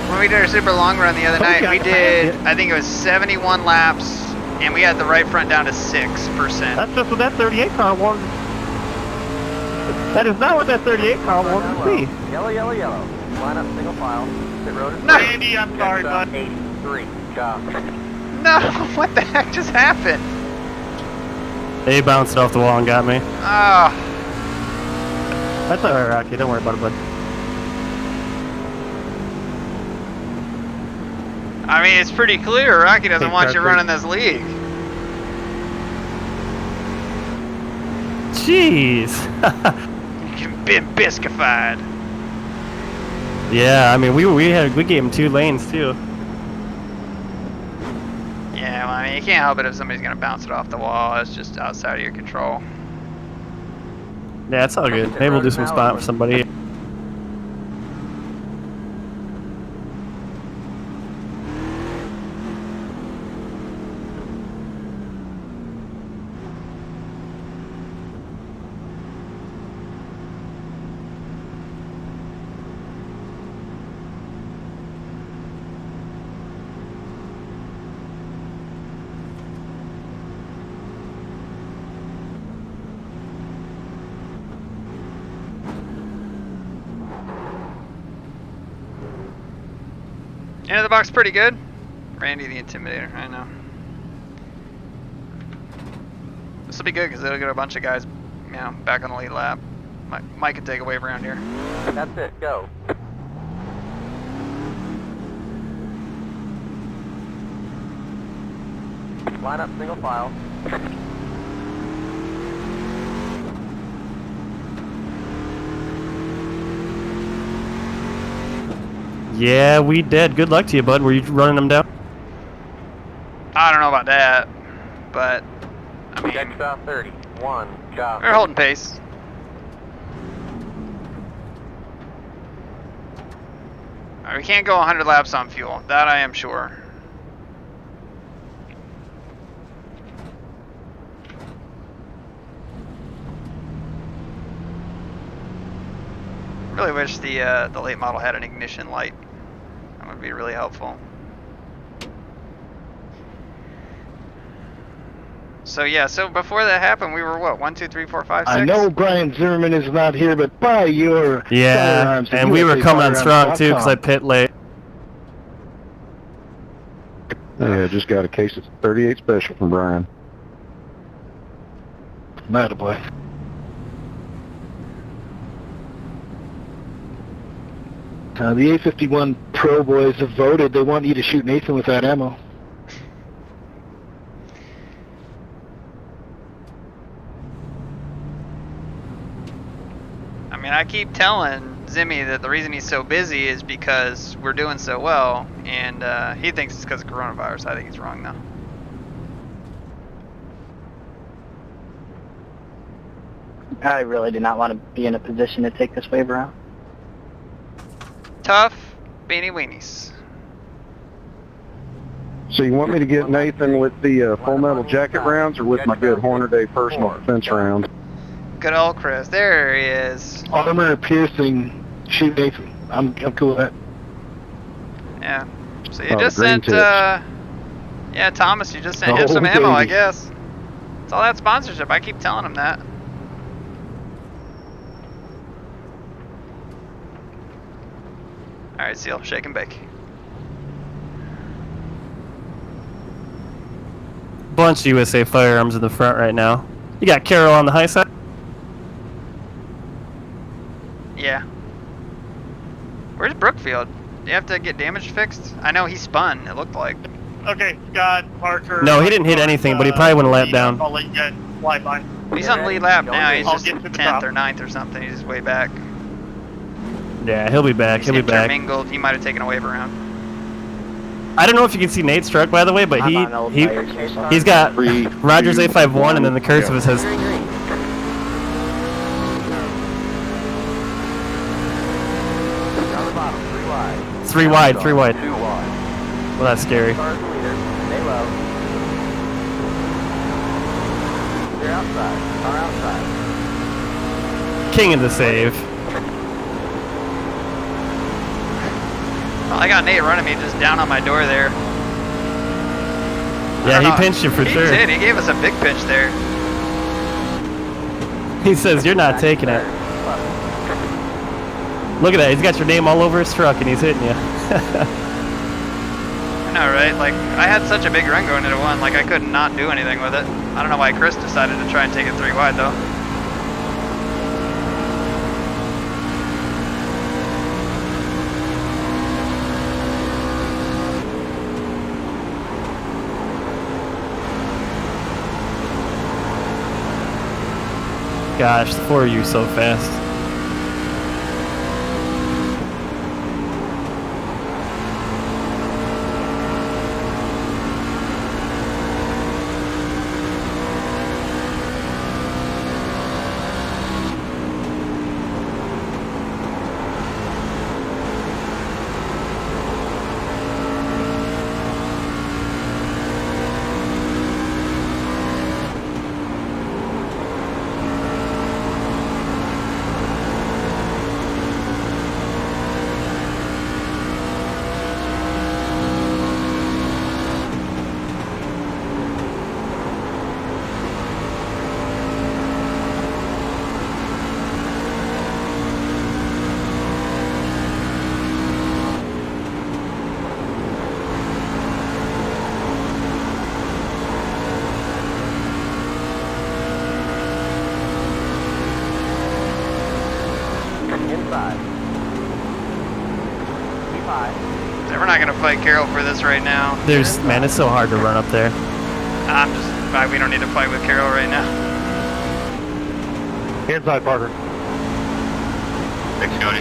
Speaker 1: When we did our super long run the other night, we did, I think it was 71 laps, and we had the right front down to 6%.
Speaker 2: That's just what that 38 car wanted. That is not what that 38 car wanted to see.
Speaker 6: Yellow, yellow, yellow. Line up single file. Pit road is
Speaker 1: No.
Speaker 2: Andy, I'm sorry, bud.
Speaker 6: 83. Job.
Speaker 1: No, what the heck just happened?
Speaker 2: They bounced off the wall and got me.
Speaker 1: Oh,
Speaker 2: That's alright, Rocky. Don't worry about it, bud.
Speaker 1: I mean, it's pretty clear Rocky doesn't
Speaker 2: Hey,
Speaker 1: want you
Speaker 2: Patrick.
Speaker 1: running this league.
Speaker 2: Jeez.
Speaker 1: You've been bisquified.
Speaker 2: Yeah, I mean, we gave him 2 lanes too.
Speaker 1: Yeah, well, I mean, you can't help it if somebody's going to bounce it off the wall. It's just outside of your control.
Speaker 2: Yeah, it's all good. Maybe we'll do some spot for somebody.
Speaker 1: Into the box pretty good. Randy the Intimidator, I know. This will be good because it'll get a bunch of guys, you know, back on the lead lap. Mike can take a wave around here.
Speaker 6: That's it. Go. Line up single file.
Speaker 2: Yeah, we did. Good luck to you, bud. Were you running them down?
Speaker 1: I don't know about that, but I mean,
Speaker 6: Check south 30. 1. Job.
Speaker 1: we're holding pace. Alright, we can't go 100 laps on fuel. That I am sure. Really wish the late model had an ignition light. That would be really helpful. So yeah, so before that happened, we were what, 1, 2, 3, 4, 5, 6?
Speaker 5: I know Brian Zimmerman is not here, but buy your
Speaker 2: Yeah,
Speaker 5: firearms at
Speaker 2: and we were coming on strong too because I
Speaker 5: USAfirearms.com.
Speaker 2: pit late.
Speaker 3: Yeah, just got a case of 38 special from Brian.
Speaker 5: Attaboy. The A51 Pro boys have voted. They want you to shoot Nathan with that ammo.
Speaker 1: I mean, I keep telling Zimmy that the reason he's so busy is because we're doing so well, and he thinks it's because of coronavirus. I think he's wrong, though.
Speaker 8: I really do not want to be in a position to take this wave around.
Speaker 1: Tough beanie weenies.
Speaker 3: So you want me to get Nathan with the full metal jacket rounds or with my good Hornaday personal defense rounds?
Speaker 1: Good old Chris. There he is.
Speaker 5: Armor piercing, shoot Nathan. I'm cool with that.
Speaker 1: Yeah. So you
Speaker 3: Oh,
Speaker 1: just
Speaker 3: green
Speaker 1: sent,
Speaker 3: tips.
Speaker 1: yeah, Thomas, you just sent him
Speaker 5: Oh,
Speaker 1: some ammo, I
Speaker 5: baby.
Speaker 1: guess. It's all that sponsorship. I keep telling him that. Alright, Seal, shake and bake.
Speaker 2: Bunch of USA firearms in the front right now. You got Carol on the high side.
Speaker 1: Yeah. Where's Brookfield? Do you have to get damage fixed? I know he spun, it looked like.
Speaker 9: Okay, Scott, Parker.
Speaker 2: No, he didn't hit anything, but he probably went a lap down.
Speaker 9: I'll let you guys fly by.
Speaker 1: He's on the lead lap now, he's
Speaker 9: I'll
Speaker 1: just
Speaker 9: get to the
Speaker 1: 10th
Speaker 9: top.
Speaker 1: or 9th or something, he's just way back.
Speaker 2: Yeah, he'll be back.
Speaker 1: He's
Speaker 2: He'll be back.
Speaker 1: intermingled, he might have taken a wave around.
Speaker 2: I don't know if you can see Nate's truck, by the way, but
Speaker 8: I'm on old tires here, so
Speaker 2: he's got
Speaker 3: Three,
Speaker 2: Rogers
Speaker 3: two,
Speaker 2: 851, and then the cursive
Speaker 3: yeah.
Speaker 2: says
Speaker 6: Down the bottom, 3 wide.
Speaker 2: 3 wide, 3 wide.
Speaker 6: 2 wide.
Speaker 2: Well, that's scary.
Speaker 6: Start the leader. Stay low. Clear outside. Car outside.
Speaker 2: King of the save.
Speaker 1: Well, I got Nate running me just down on my door there. I
Speaker 2: Yeah,
Speaker 1: don't
Speaker 2: he
Speaker 1: know.
Speaker 2: pinched you for
Speaker 1: He
Speaker 2: sure.
Speaker 1: did, he gave us a big pinch there.
Speaker 2: He says you're not taking it. Look at that. He's got your name all over his truck, and he's hitting you.
Speaker 1: I know, right? Like, I had such a big run going into 1, like I could not do anything with it. I don't know why Chris decided to try and take it 3 wide though.
Speaker 2: Gosh, the 4 of you so fast.
Speaker 6: Inside. Be 5.
Speaker 1: We're not gonna fight Carol for this right now.
Speaker 2: Man, it's so hard to run up there.
Speaker 1: We don't need to fight with Carol right now.
Speaker 3: Inside, Parker.
Speaker 9: Thanks, Cody.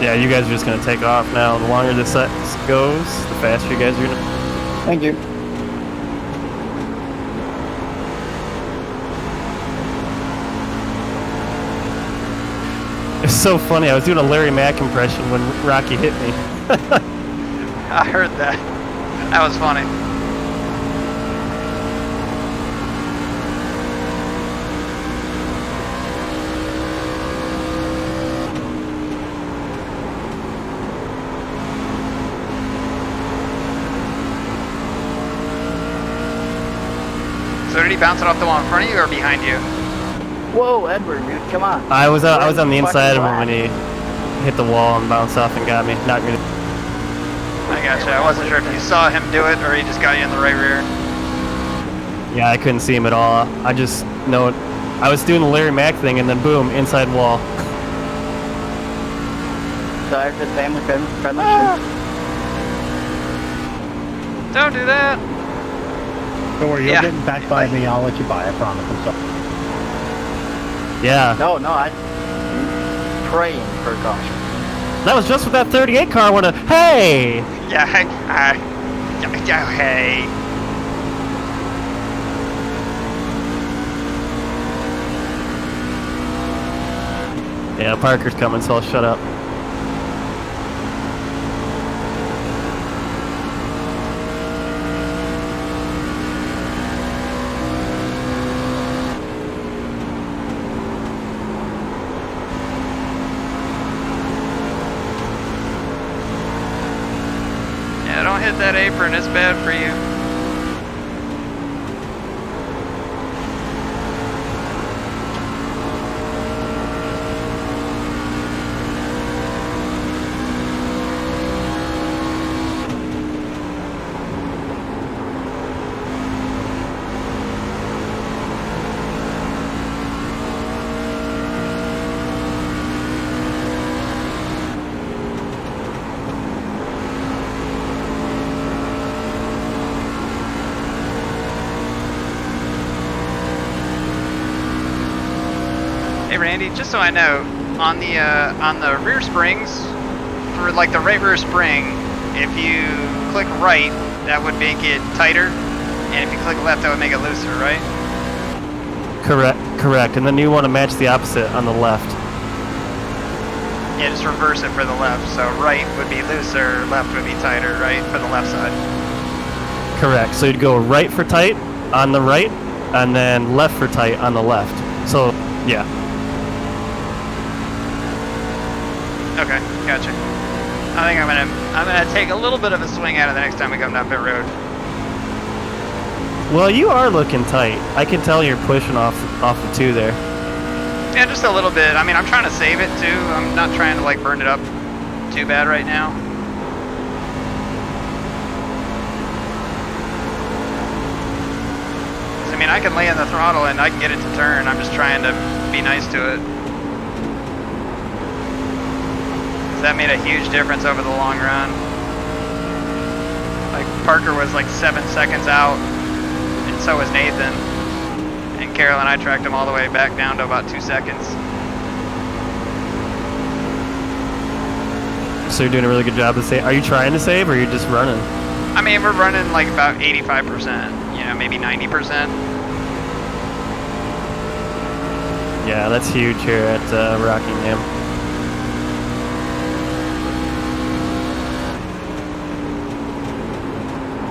Speaker 2: Yeah, you guys are just gonna take off now. The longer this goes, the faster you guys are gonna.
Speaker 7: Thank you.
Speaker 2: It's so funny. I was doing a Larry Mack impression when Rocky hit me.
Speaker 1: I heard that. That was funny. So did he bounce it off the wall in front of you or behind you?
Speaker 8: Whoa, Edward, dude, come on.
Speaker 2: I was on the
Speaker 8: Fucking
Speaker 2: inside of him
Speaker 8: black.
Speaker 2: when he hit the wall and bounced off and got me. Knocked me.
Speaker 1: I gotcha. I wasn't sure if you saw him do it or he just got you in the right rear.
Speaker 2: Yeah, I couldn't see him at all. I just know it. I was doing the Larry Mack thing and then boom, inside wall.
Speaker 8: Sorry for the family friendly.
Speaker 1: Don't do that.
Speaker 4: Don't worry, you're
Speaker 1: Yeah.
Speaker 4: getting back by me. I'll let you buy. I promise. I'm sorry.
Speaker 2: Yeah,
Speaker 8: No, I'm praying for caution.
Speaker 2: that was just what that 38 car would have. Hey!
Speaker 1: Yeah, hey.
Speaker 2: Yeah, Parker's coming, so I'll shut up.
Speaker 1: Yeah, don't hit that apron. It's bad for you. Hey Randy, just so I know, on the rear springs, for like the right rear spring, if you click right, that would make it tighter, and if you click left, that would make it looser, right?
Speaker 2: Correct. And then you want to match the opposite on the left.
Speaker 1: Yeah, just reverse it for the left. So right would be looser, left would be tighter, right, for the left side.
Speaker 2: Correct. So you'd go right for tight on the right, and then left for tight on the left. So, yeah.
Speaker 1: Okay, gotcha. I think I'm gonna take a little bit of a swing at it the next time we come down pit road.
Speaker 2: Well, you are looking tight. I can tell you're pushing off the 2 there.
Speaker 1: Yeah, just a little bit. I mean, I'm trying to save it too. I'm not trying to like burn it up too bad right now. I mean, I can lay in the throttle and I can get it to turn. I'm just trying to be nice to it. That made a huge difference over the long run. Like Parker was like 7 seconds out, and so was Nathan. And Carol and I tracked him all the way back down to about 2 seconds.
Speaker 2: So you're doing a really good job to save. Are you trying to save, or are you just running?
Speaker 1: I mean, we're running like about 85%, you know, maybe 90%.
Speaker 2: Yeah, that's huge here at Rockingham.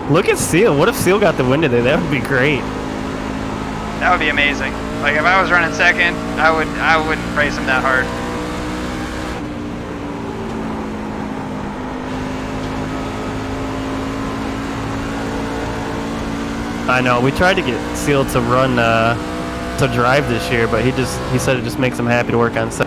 Speaker 2: Look at Seal. What if Seal got the win today? That would be great.
Speaker 1: That would be amazing. Like if I was running second, I wouldn't race him that hard.
Speaker 2: I know. We tried to get Seal to run to drive this year, but he said it just makes him happy to work on set.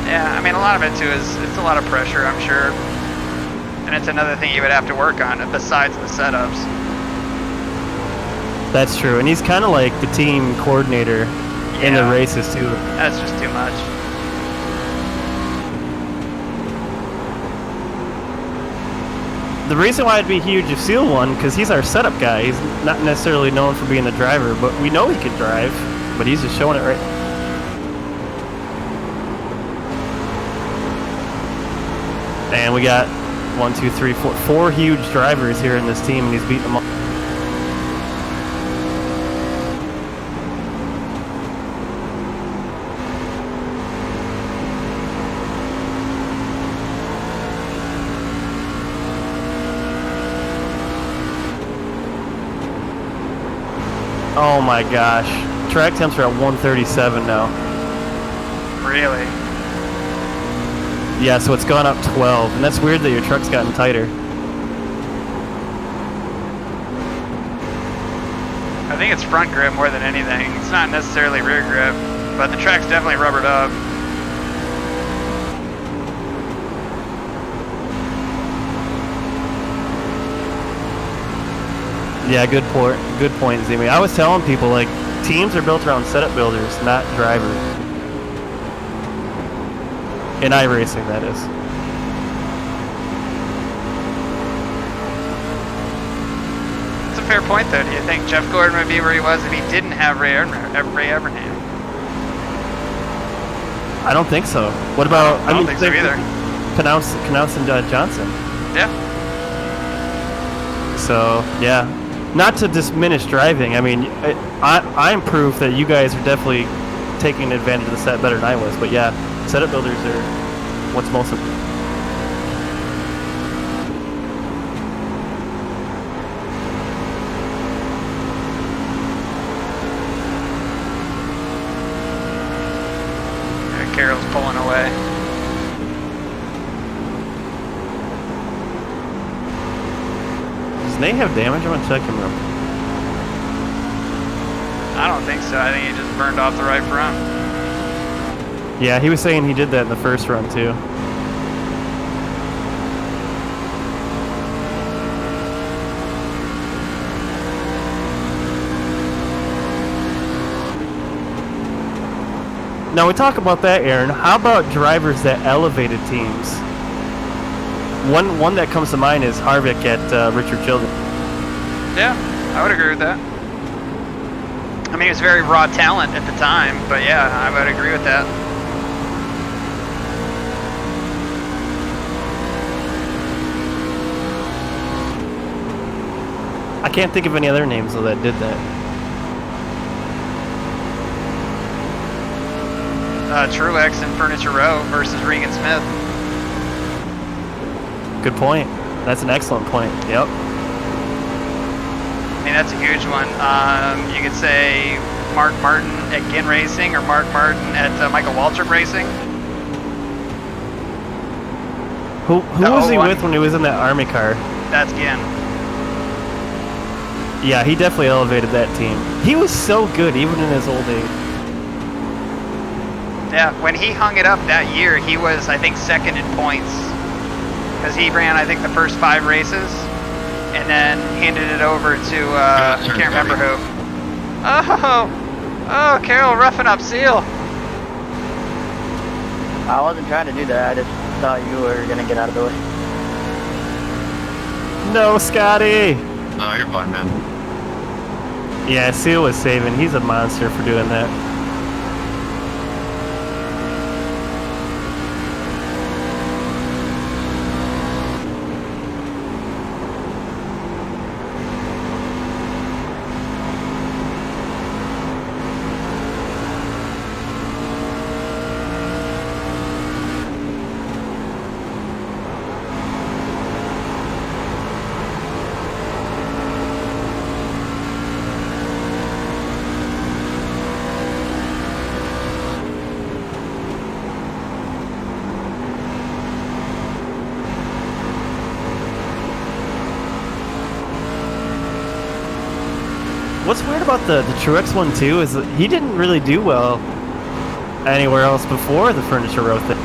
Speaker 1: Yeah, I mean a lot of it too is it's a lot of pressure, I'm sure. And it's another thing you would have to work on besides the setups.
Speaker 2: That's true, and he's kind of like the team coordinator in the races too.
Speaker 1: That's just too much.
Speaker 2: The reason why it'd be huge if Seal won, because he's our setup guy. He's not necessarily known for being the driver, but we know he can drive, but he's just showing it right. And we got 1, 2, 3, 4 huge drivers here in this team, and he's beating them all. Oh my gosh. Track temps are at 137 now.
Speaker 1: Really?
Speaker 2: Yeah, so it's gone up 12, and that's weird that your truck's gotten tighter.
Speaker 1: I think it's front grip more than anything. It's not necessarily rear grip, but the track's definitely rubbered up.
Speaker 2: Yeah, good point, Zimi. I was telling people, like, teams are built around setup builders, not drivers. In iRacing, that is.
Speaker 1: It's a fair point, though. Do you think Jeff Gordon would be where he was if he didn't have Ray Evernham?
Speaker 2: I don't think so. What about?
Speaker 1: I don't think so either.
Speaker 2: Knauss and Johnson.
Speaker 1: Yeah.
Speaker 2: So yeah, not to diminish driving. I mean, I'm proof that you guys are definitely taking advantage of the set better than I was. But yeah, setup builders are what's most important.
Speaker 1: Carol's pulling away.
Speaker 2: Does Nate have damage? I'm gonna check him real quick.
Speaker 1: I don't think so. I think he just burned off the right front.
Speaker 2: Yeah, he was saying he did that in the first run too. Now we talk about that, Aaron. How about drivers that elevated teams? One that comes to mind is Harvick at Richard Children.
Speaker 1: Yeah, I would agree with that. I mean, he was very raw talent at the time, but yeah, I would agree with that.
Speaker 2: I can't think of any other names though that did that.
Speaker 1: Truex and Furniture Row versus Regan Smith.
Speaker 2: Good point. That's an excellent point. Yep.
Speaker 1: I mean, that's a huge one. You could say Mark Martin at Ginn Racing or Mark Martin at Michael Waltrip Racing.
Speaker 2: Who
Speaker 1: The
Speaker 2: was he
Speaker 1: 01.
Speaker 2: with when he was in that Army car?
Speaker 1: That's Ginn.
Speaker 2: Yeah, he definitely elevated that team. He was so good even in his old age.
Speaker 1: Yeah, when he hung it up that year, he was, I think, second in points. Because he ran, I think, the first 5 races. And then handed it over to, I can't remember who. Oh, Carol roughing up Seal.
Speaker 8: I wasn't trying to do that. I just thought you were going to get out of the way.
Speaker 2: No, Scotty!
Speaker 9: No, you're fine, man.
Speaker 2: Yeah, Seal was saving. He's a monster for doing that. What's weird about the Truex one too is that he didn't really do well anywhere else before the Furniture Row thing.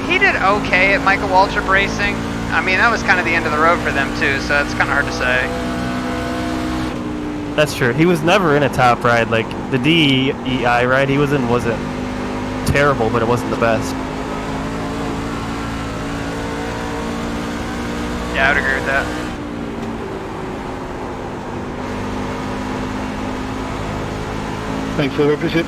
Speaker 1: He did okay at Michael Waltrip Racing. I mean, that was kind of the end of the road for them too, so it's kind of hard to say.
Speaker 2: That's true. He was never in a top ride. Like the DEI ride he was in wasn't terrible, but it wasn't the best.
Speaker 1: Yeah, I would agree with that.
Speaker 5: Thanks, Silver. Appreciate it.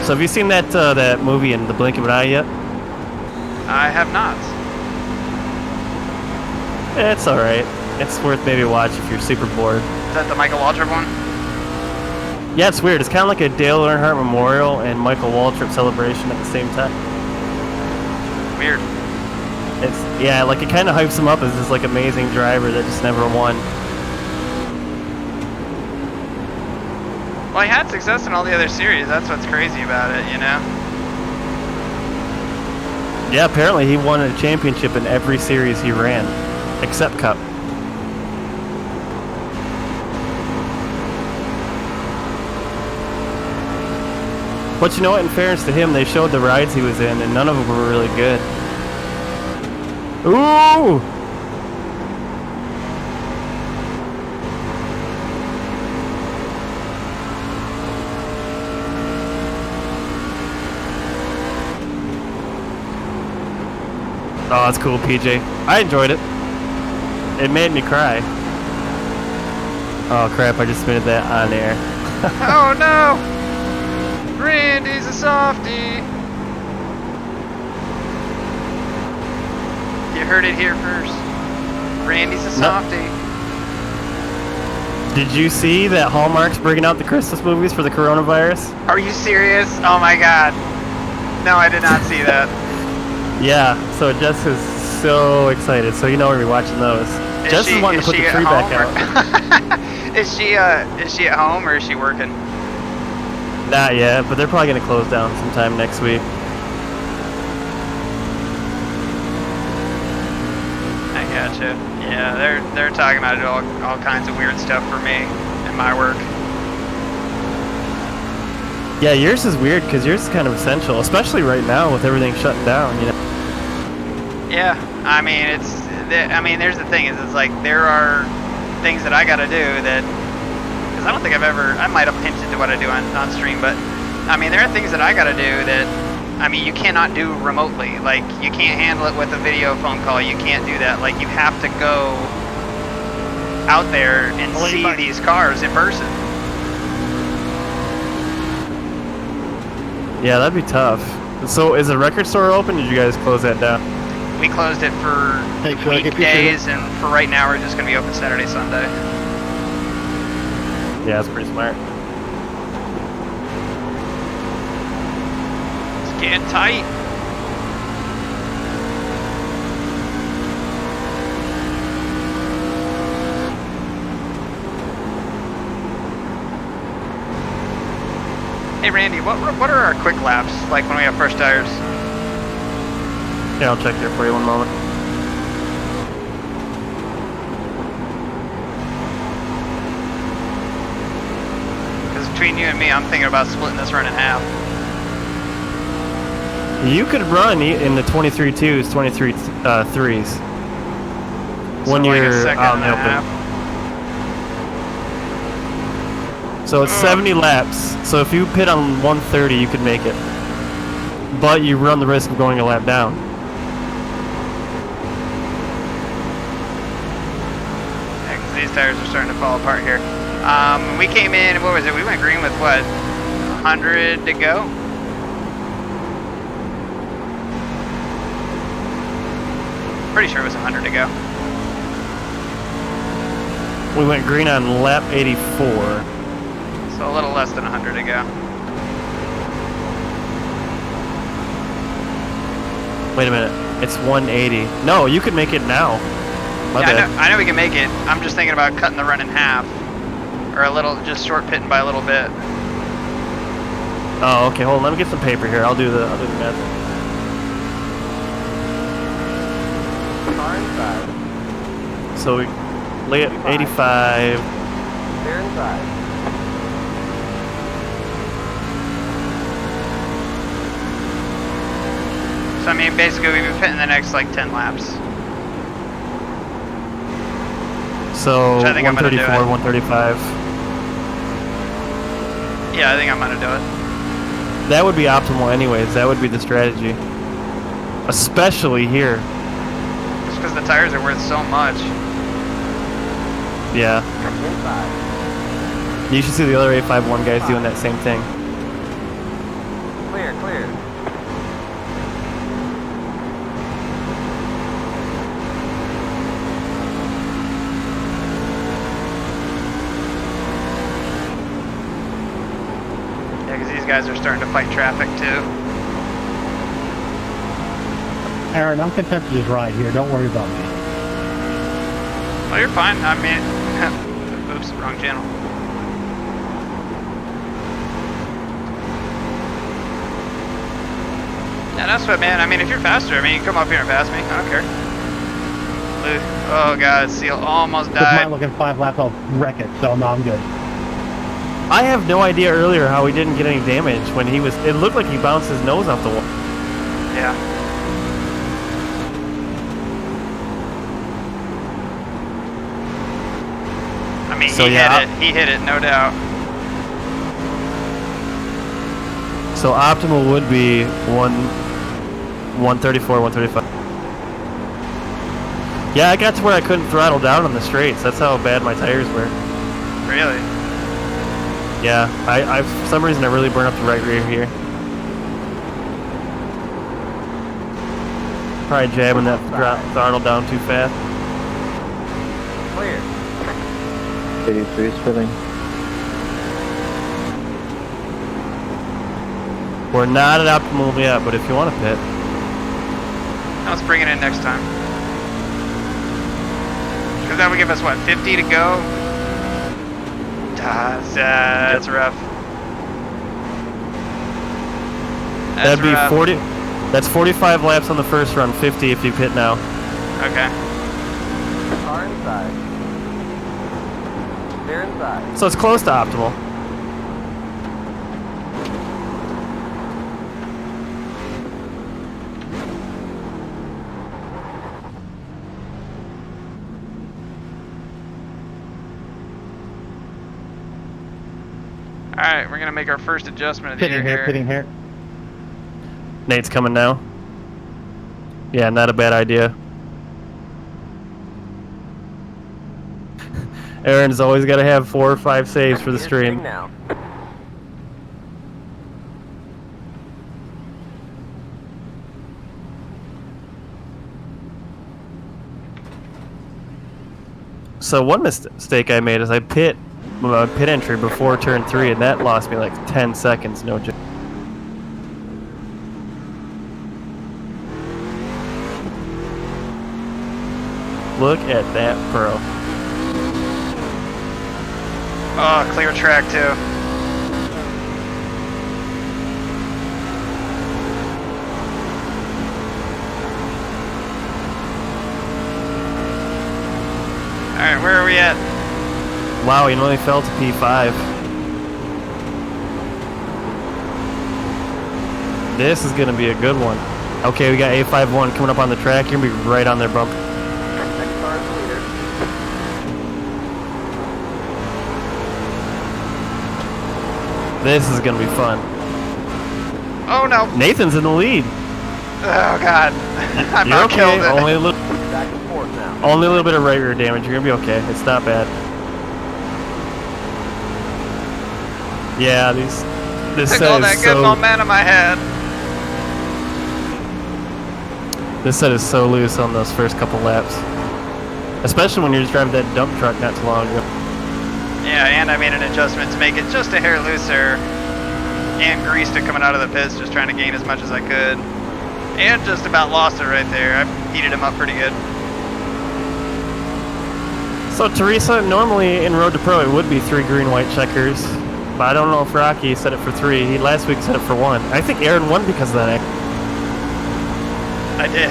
Speaker 2: So have you seen that that movie in the blink of an eye yet?
Speaker 1: I have not.
Speaker 2: It's all right. It's worth maybe a watch if you're super bored.
Speaker 1: Is that the Michael Waltrip one?
Speaker 2: Yeah, it's weird. It's kind of like a Dale Earnhardt Memorial and Michael Waltrip celebration at the same time.
Speaker 1: Weird.
Speaker 2: It's like it kind of hypes him up as this like amazing driver that just never won.
Speaker 1: Well, he had success in all the other series. That's what's crazy about it, you know?
Speaker 2: Yeah, apparently he won a championship in every series he ran, except Cup. But you know what? In fairness to him, they showed the rides he was in, and none of them were really good. Ooh! Oh, that's cool, PJ. I enjoyed it. It made me cry. Oh crap, I just submitted that on air.
Speaker 1: Oh no! Randy's a softie! You heard it here first. Randy's a softie.
Speaker 2: Did you see that Hallmark's bringing out the Christmas movies for the coronavirus?
Speaker 1: Are you serious? Oh my god. No, I did not see that.
Speaker 2: Yeah, so Jess is so excited. So you know we're gonna be watching those. Jess is wanting to put the tree back out.
Speaker 1: Is she at home or is she working?
Speaker 2: Not yet, but they're probably gonna close down sometime next week.
Speaker 1: I gotcha. Yeah, they're talking about all kinds of weird stuff for me and my work.
Speaker 2: Yeah, yours is weird because yours is kind of essential, especially right now with everything shutting down. You know.
Speaker 1: Yeah, I mean there's the thing is it's like there are things that I gotta do that, because I don't think I might have hinted to what I do on stream, but I mean there are things that I gotta do that I mean, you cannot do remotely. Like, you can't handle it with a video phone call. You can't do that. Like, you have to go out there and see these cars in person.
Speaker 2: Yeah, that'd be tough. So, is the record store open? Or did you guys close that down?
Speaker 1: We closed it for weekdays, and for right now, we're just going to be open Saturday, Sunday.
Speaker 2: Yeah, that's pretty smart.
Speaker 1: It's getting tight. Hey Randy, what are our quick laps like when we have fresh tires?
Speaker 2: Yeah, I'll check there for you 1 moment.
Speaker 1: Because between you and me, I'm thinking about splitting this run in half.
Speaker 2: You could run in the 23 2s, 23 3s.
Speaker 1: So
Speaker 2: When
Speaker 1: like
Speaker 2: you're
Speaker 1: a second
Speaker 2: out in
Speaker 1: and
Speaker 2: the
Speaker 1: a half.
Speaker 2: open. So it's 70 laps. So if you pit on 130, you could make it. But you run the risk of going a lap down.
Speaker 1: Yeah, 'cause these tires are starting to fall apart here. We came in, what was it? We went green with what? 100 to go? Pretty sure it was 100 to go.
Speaker 2: We went green on lap 84.
Speaker 1: So a little less than 100 to go.
Speaker 2: Wait a minute. It's 180. No, you could make it now. My
Speaker 1: Yeah,
Speaker 2: bad.
Speaker 1: I know we can make it. I'm just thinking about cutting the run in half. Or a little, just short pitting by a little bit.
Speaker 2: Oh, okay. Hold on. Let me get some paper here. I'll do the math.
Speaker 6: Car inside.
Speaker 2: So we lay at 85.
Speaker 6: They're inside.
Speaker 1: So I mean, basically we've been pitting the next like 10 laps.
Speaker 2: So
Speaker 1: Which I think I'm gonna do
Speaker 2: 134,
Speaker 1: it.
Speaker 2: 135.
Speaker 1: Yeah, I think I'm gonna do it.
Speaker 2: That would be optimal anyways. That would be the strategy. Especially here.
Speaker 1: Just because the tires are worth so much.
Speaker 2: Yeah.
Speaker 6: Inside.
Speaker 2: You should see the other 851 guys doing that same thing.
Speaker 6: Clear, clear.
Speaker 1: Yeah, because these guys are starting to fight traffic too.
Speaker 4: Aaron, I'm content to just ride here. Don't worry about me.
Speaker 1: Oh, you're fine. I mean, oops, wrong channel. Yeah, that's what, man. I mean, if you're faster, I mean, you can come up here and pass me. I don't care. Oh god, Seal almost
Speaker 4: With mine
Speaker 1: died.
Speaker 4: looking 5 laps, I'll wreck it. So no, I'm good.
Speaker 2: I have no idea earlier how he didn't get any damage when he was. It looked like he bounced his nose off the wall.
Speaker 1: Yeah. I mean,
Speaker 2: So,
Speaker 1: he
Speaker 2: yeah,
Speaker 1: hit it. He hit it, no doubt.
Speaker 2: So optimal would be 134, 135. Yeah, I got to where I couldn't throttle down on the straights. That's how bad my tires were.
Speaker 1: Really?
Speaker 2: Yeah, I for some reason I really burn up the right rear here. Probably jabbing that throttle down too fast.
Speaker 6: Clear.
Speaker 7: 83 spinning.
Speaker 2: We're not at optimal yet, but if you want to pit.
Speaker 1: Let's bring it in next time. Because that would give us, what, 50 to go? That's rough. That's
Speaker 2: That'd be
Speaker 1: rough.
Speaker 2: 40. That's 45 laps on the first run, 50 if you pit now.
Speaker 1: Okay.
Speaker 6: Car inside. They're inside.
Speaker 2: So it's close to optimal.
Speaker 1: Alright, we're going to make our first adjustment of the year
Speaker 4: Pitting here,
Speaker 1: here.
Speaker 4: pitting here.
Speaker 2: Nate's coming now. Yeah, not a bad idea. Aaron's always got to have 4 or 5 saves for the stream.
Speaker 6: Now.
Speaker 2: So one mistake I made is I pit entry before turn 3, and that lost me like 10 seconds. No joke. Look at that pro.
Speaker 1: Oh, clear track too. Alright, where are we at?
Speaker 2: Wow, he only fell to P5. This is going to be a good one. Okay, we got A51 coming up on the track. You're going to be right on their bumper.
Speaker 6: Next car is leader.
Speaker 2: This is going to be fun.
Speaker 1: Oh no.
Speaker 2: Nathan's in the lead.
Speaker 1: Oh god. I
Speaker 2: You're
Speaker 1: about
Speaker 2: okay.
Speaker 1: killed it.
Speaker 2: Only a little,
Speaker 6: Back and forth now.
Speaker 2: only a little bit of right rear damage. You're going to be okay. It's not bad. Yeah, this
Speaker 1: Took
Speaker 2: set
Speaker 1: all
Speaker 2: is
Speaker 1: that good
Speaker 2: so
Speaker 1: momentum I had.
Speaker 2: this set is so loose on those first couple laps, especially when you're just driving that dump truck not too long ago.
Speaker 1: Yeah, and I made an adjustment to make it just a hair looser and greased it coming out of the pits, just trying to gain as much as I could. And just about lost it right there. I heated him up pretty good.
Speaker 2: So Teresa, normally in Road to Pro it would be 3 green white checkers, but I don't know if Rocky set it for 3. He last week set it for 1. I think Aaron won because of that.
Speaker 1: I did.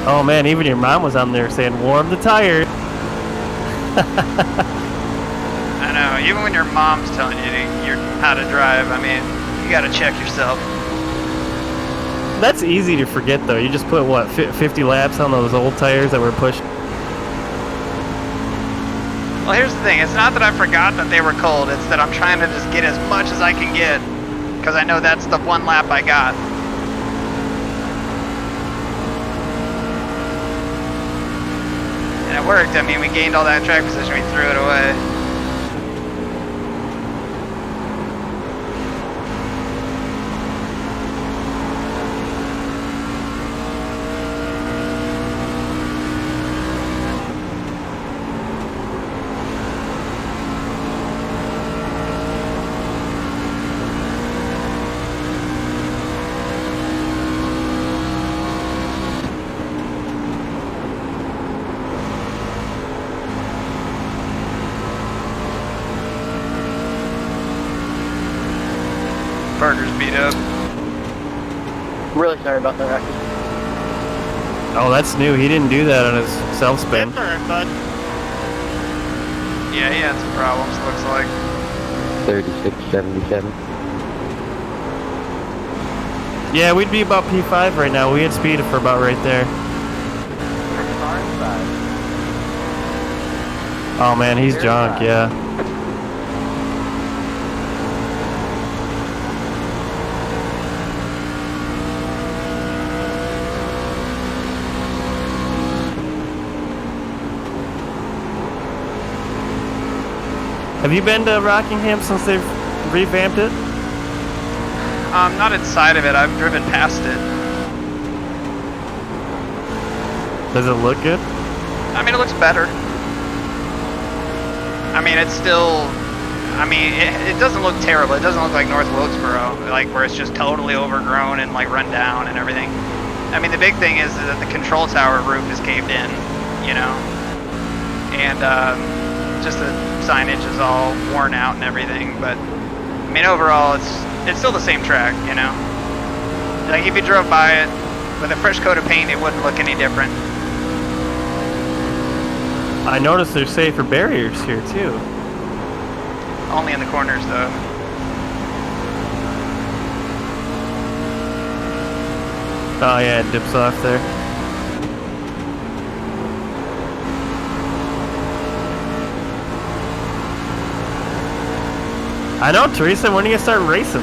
Speaker 2: Oh man, even your mom was on there saying warm the tires.
Speaker 1: I know, even when your mom's telling you how to drive, I mean, you gotta check yourself.
Speaker 2: That's easy to forget though. You just put what 50 laps on those old tires that were pushed.
Speaker 1: Well, here's the thing. It's not that I forgot that they were cold. It's that I'm trying to just get as much as I can get because I know that's the 1 lap I got. And it worked. I mean, we gained all that track position. We threw it away. Parker's beat up.
Speaker 8: Really sorry about that, Rocky.
Speaker 2: Oh, that's new. He didn't do that on his self spin.
Speaker 9: That's alright, bud.
Speaker 1: Yeah, he had some problems, looks like.
Speaker 7: 3677.
Speaker 2: Yeah, we'd be about P5 right now. We had speed for about right there.
Speaker 6: Next car inside.
Speaker 2: Oh man, he's junk. Yeah. Have you been to Rockingham since they've revamped it?
Speaker 1: Not inside of it. I've driven past it.
Speaker 2: Does it look good?
Speaker 1: I mean, it looks better. I mean, it's still... I mean, it doesn't look terrible. It doesn't look like North Wilkesboro, like where it's just totally overgrown and like run down and everything. I mean, the big thing is that the control tower roof is caved in, you know, and just the signage is all worn out and everything. But I mean, overall, it's still the same track, you know. Like if you drove by it with a fresh coat of paint, it wouldn't look any different.
Speaker 2: I noticed there's safer barriers here too.
Speaker 1: Only in the corners, though.
Speaker 2: Oh yeah, it dips off there. I know, Teresa, when are you gonna start racing?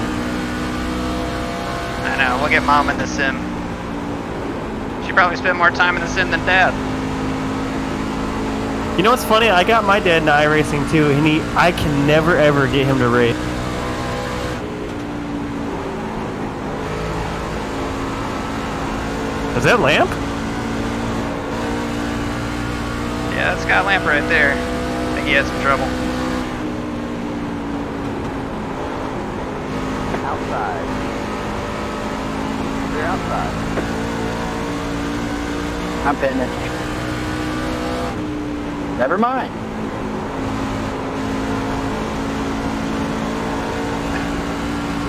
Speaker 1: I know, we'll get Mom in the sim. She probably spent more time in the sim than Dad.
Speaker 2: You know what's funny? I got my dad into iRacing too, and I can never ever get him to race. Is that lamp?
Speaker 1: Yeah, that's got a lamp right there. I think he had some trouble.
Speaker 6: Outside. They're outside.
Speaker 8: I'm finished. Never mind.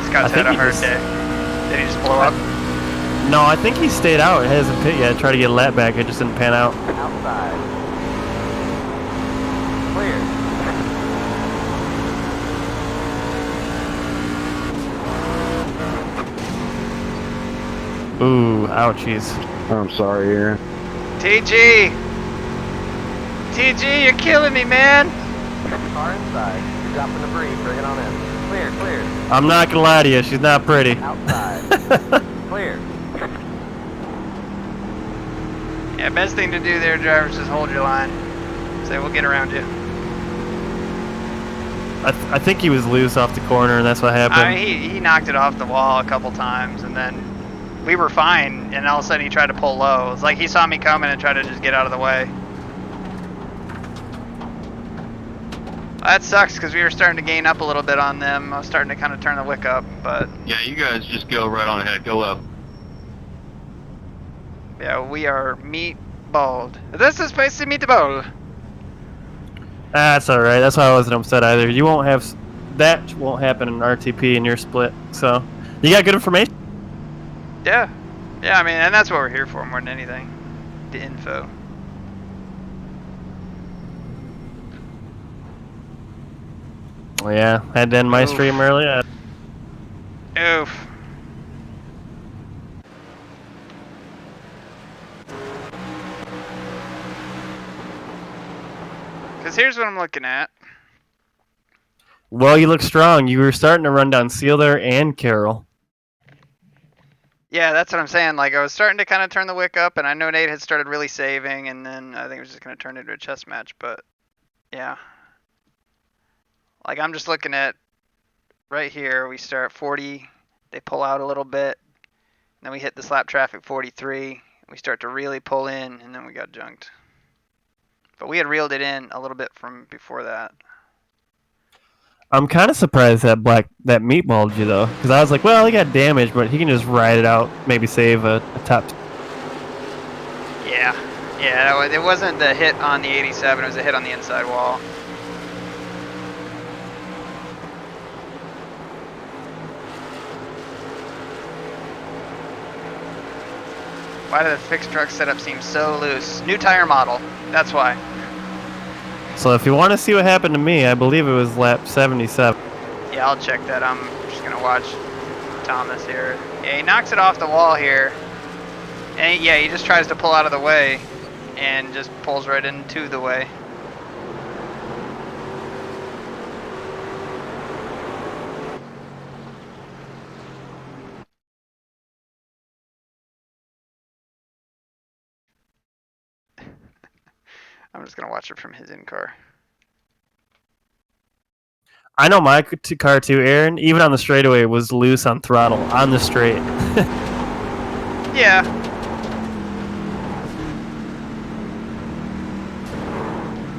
Speaker 1: Scott's had a hard day. Did he just blow up?
Speaker 2: No, I think he stayed out. It hasn't pit yet. I tried to get a lap back. It just didn't pan out.
Speaker 6: Outside. Clear.
Speaker 2: Ooh, ouchies.
Speaker 3: I'm sorry, Aaron.
Speaker 1: TG! TG, you're killing me, man!
Speaker 6: Car inside. You're dropping debris. Bring it on in. Clear, clear.
Speaker 2: I'm not gonna lie to you. She's not pretty.
Speaker 6: Outside. Clear.
Speaker 1: Yeah, best thing to do there, driver, is just hold your line. Say, we'll get around you.
Speaker 2: I think he was loose off the corner, and that's what happened.
Speaker 1: I mean, he knocked it off the wall a couple times, and then we were fine, and all of a sudden he tried to pull low. It's like he saw me coming and tried to just get out of the way. That sucks, because we were starting to gain up a little bit on them. I was starting to kind of turn the wick up, but...
Speaker 9: Yeah, you guys just go right on ahead. Go up.
Speaker 1: Yeah, we are meatballed. This is spicy meatball.
Speaker 2: That's all right. That's why I wasn't upset either. You won't have that won't happen in RTP in your split. So you got good information.
Speaker 1: Yeah. Yeah, I mean, and that's what we're here for more than anything. The info.
Speaker 2: Well, yeah, had to end my stream early.
Speaker 1: Oof. Because here's what I'm looking at.
Speaker 2: Well, you look strong. You were starting to run down Seal there and Carroll.
Speaker 1: Yeah, that's what I'm saying. Like, I was starting to kind of turn the wick up, and I know Nate had started really saving, and then I think it was just going to turn into a chess match, but yeah. Like, I'm just looking at right here. We start 40, they pull out a little bit, and then we hit the slap traffic 43. We start to really pull in, and then we got junked. But we had reeled it in a little bit from before that.
Speaker 2: I'm kind of surprised that meatballed you though, because I was like, well, he got damaged, but he can just ride it out, maybe save a top.
Speaker 1: Yeah, yeah, it wasn't the hit on the 87, it was a hit on the inside wall. Why did the fixed truck setup seem so loose? New tire model, that's why.
Speaker 2: So if you want to see what happened to me, I believe it was lap 77.
Speaker 1: Yeah, I'll check that. I'm just going to watch Thomas here. Yeah, he knocks it off the wall here. And yeah, he just tries to pull out of the way and just pulls right into the way. I'm just going to watch it from his in-car.
Speaker 2: I know my car too, Aaron, even on the straightaway, was loose on throttle, on the straight.
Speaker 1: Yeah.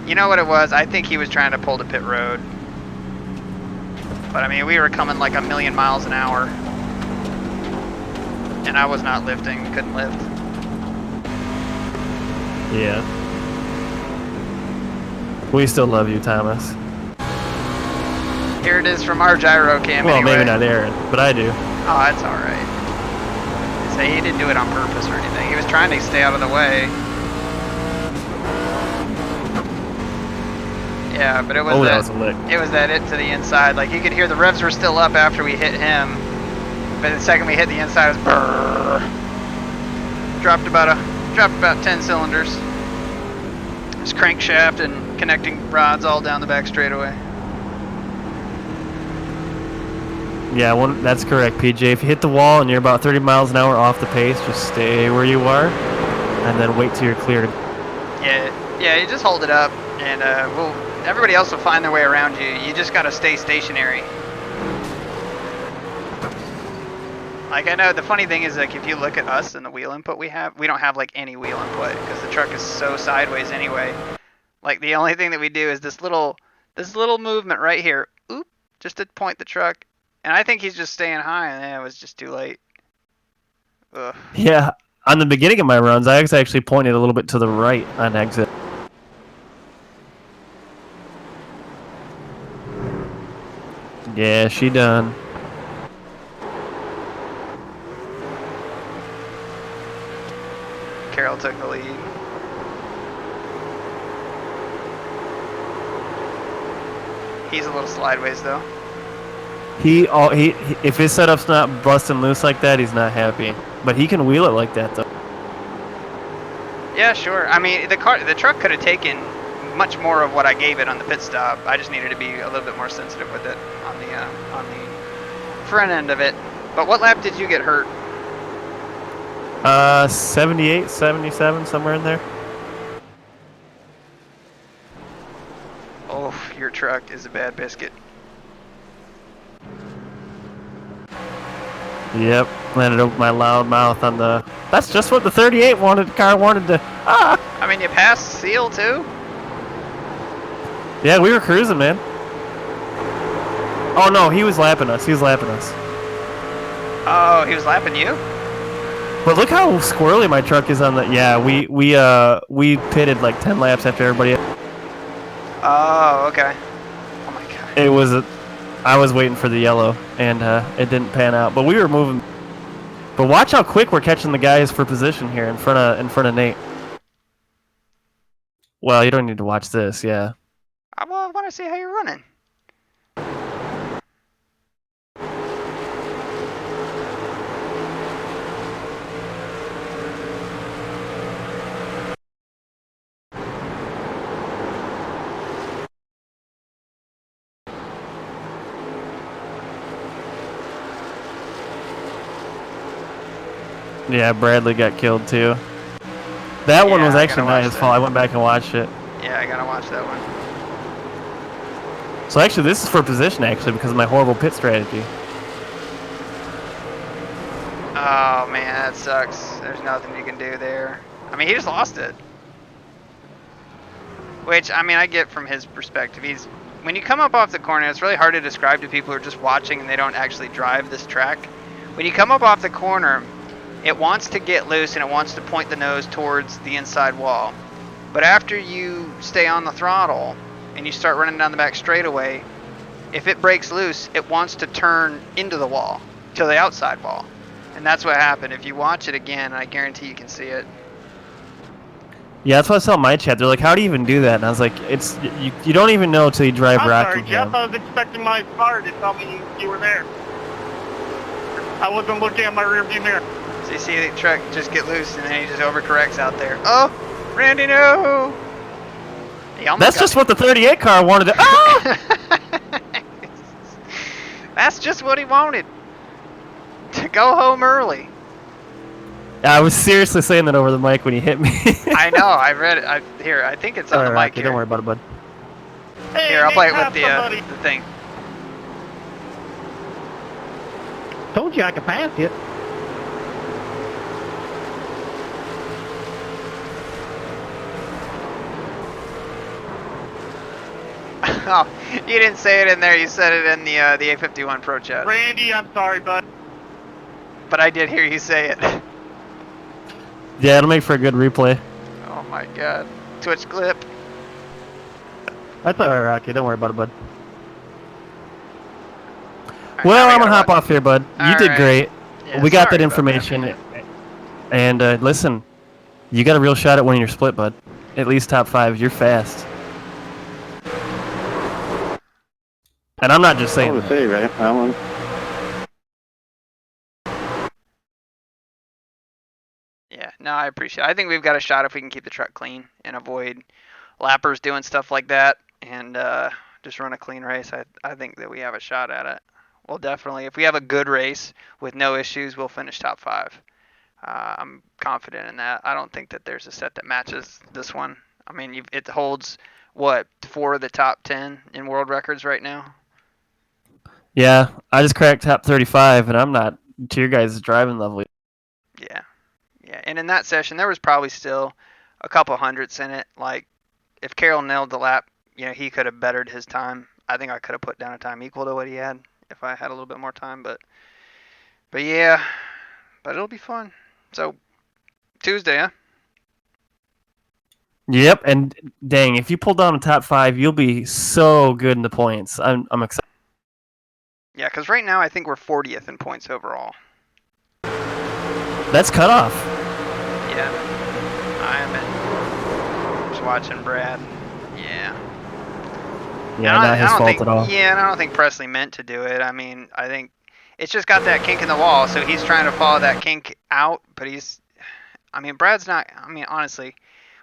Speaker 1: You know what it was? I think he was trying to pull to pit road. But I mean, we were coming like a million miles an hour. And I was not lifting, couldn't lift.
Speaker 2: Yeah. We still love you, Thomas.
Speaker 1: Here it is from our gyro cam
Speaker 2: Well,
Speaker 1: anyway.
Speaker 2: maybe not Aaron, but I do.
Speaker 1: Oh, that's alright. Say he didn't do it on purpose or anything. He was trying to stay out of the way. Yeah, but it was
Speaker 2: that was a lick.
Speaker 1: It was that it to the inside. Like you could hear the revs were still up after we hit him. But the second we hit the inside, it was brrr. dropped about 10 cylinders. There's crankshaft and connecting rods all down the back straightaway.
Speaker 2: Yeah, that's correct, PJ. If you hit the wall and you're about 30 miles an hour off the pace, just stay where you are, and then wait till you're clear.
Speaker 1: Yeah, you just hold it up, and everybody else will find their way around you. You just gotta stay stationary. Like, I know the funny thing is, like, if you look at us and the wheel input we don't have like any wheel input because the truck is so sideways anyway. Like, the only thing that we do is this little movement right here. Oop, just to point the truck. And I think he's just staying high, and it was just too late. Ugh.
Speaker 2: Yeah, on the beginning of my runs, I actually pointed a little bit to the right on exit. Yeah, she done.
Speaker 1: Carol took the lead. He's a little slideways though.
Speaker 2: He if his setup's not busting loose like that, he's not happy. But he can wheel it like that though.
Speaker 1: Yeah, sure. I mean, the truck could have taken much more of what I gave it on the pit stop. I just needed to be a little bit more sensitive with it on the front end of it. But what lap did you get hurt?
Speaker 2: 78, 77, somewhere in there.
Speaker 1: Oh, your truck is a bad biscuit.
Speaker 2: Yep, landed over my loud mouth on the... That's just what the 38 car wanted to... Ah!
Speaker 1: I mean, you passed Seal too?
Speaker 2: Yeah, we were cruising, man. Oh no, he was lapping us.
Speaker 1: Oh, he was lapping you?
Speaker 2: But look how squirrely my truck is on the... Yeah, we pitted like 10 laps after everybody...
Speaker 1: Oh, okay. Oh my god.
Speaker 2: It was I was waiting for the yellow, and it didn't pan out. But we were moving. But watch how quick we're catching the guys for position here in front of Nate. Well, you don't need to watch this, yeah.
Speaker 1: I want to see how you're running.
Speaker 2: Yeah, Bradley got killed too. That one was actually not his fault. I went back and watched it.
Speaker 1: Yeah, I gotta watch that one.
Speaker 2: So actually, this is for position actually because of my horrible pit strategy.
Speaker 1: Oh man, that sucks. There's nothing you can do there. I mean, he just lost it. Which, I mean, I get from his perspective. When you come up off the corner, it's really hard to describe to people who are just watching and they don't actually drive this track. When you come up off the corner, it wants to get loose and it wants to point the nose towards the inside wall. But after you stay on the throttle and you start running down the back straightaway, if it breaks loose, it wants to turn into the wall, to the outside wall. And that's what happened. If you watch it again, I guarantee you can see it.
Speaker 2: Yeah, that's what I saw in my chat. They're like, how do you even do that? And I was like, you don't even know until you drive Rockingham.
Speaker 3: Sorry, Jeff. I was expecting my car to tell me you were there. I wasn't looking at my rearview mirror.
Speaker 1: So you see the truck just get loose and then he just overcorrects out there. Oh, Randy, no!
Speaker 2: That's just what the 38 car wanted to... Ah!
Speaker 1: That's just what he wanted. To go home early.
Speaker 2: I was seriously saying that over the mic when he hit me.
Speaker 1: I know, I read it. Here, I think it's on the mic here.
Speaker 2: Don't worry about it, bud.
Speaker 3: Hey,
Speaker 1: here, I'll play it with the thing.
Speaker 4: Told you I could pass you.
Speaker 1: Oh, you didn't say it in there. You said it in the A51 Pro chat.
Speaker 3: Randy, I'm sorry, bud.
Speaker 1: But I did hear you say it.
Speaker 2: Yeah, it'll make for a good replay.
Speaker 1: Oh my god. Twitch clip.
Speaker 2: That's alright, Rocky. Don't worry about it, bud.
Speaker 1: Right,
Speaker 2: well, I'm gonna hop off here, bud. You did great.
Speaker 1: Yeah,
Speaker 2: we got that
Speaker 1: sorry
Speaker 2: information.
Speaker 1: about
Speaker 2: And listen, you got a real shot at winning your split, bud. At least top 5. You're fast. And I'm not just saying that.
Speaker 3: Say, right?
Speaker 1: Yeah, No, I appreciate it. I think we've got a shot if we can keep the truck clean and avoid lappers doing stuff like that and just run a clean race. I think that we have a shot at it. We'll definitely, if we have a good race with no issues, we'll finish top 5. I'm confident in that. I don't think that there's a set that matches this one. I mean, it holds, what, 4 of the top 10 in world records right now?
Speaker 2: Yeah, I just cracked top 35, and I'm not to your guys' driving level.
Speaker 1: Yeah. Yeah. And in that session, there was probably still a couple hundredths in it. Like, if Carroll nailed the lap, he could have bettered his time. I think I could have put down a time equal to what he had if I had a little bit more time. But yeah, but it'll be fun. So, Tuesday, huh?
Speaker 2: Yep, and dang, if you pull down a top 5, you'll be so good in the points. I'm excited.
Speaker 1: Yeah, because right now I think we're 40th in points overall.
Speaker 2: That's cut off.
Speaker 1: Yeah. I am just watching Brad. Yeah.
Speaker 2: Yeah, not his fault at all.
Speaker 1: Yeah, and I don't think Presley meant to do it. I mean, I think it's just got that kink in the wall, so he's trying to follow that kink out, but Brad's not, honestly,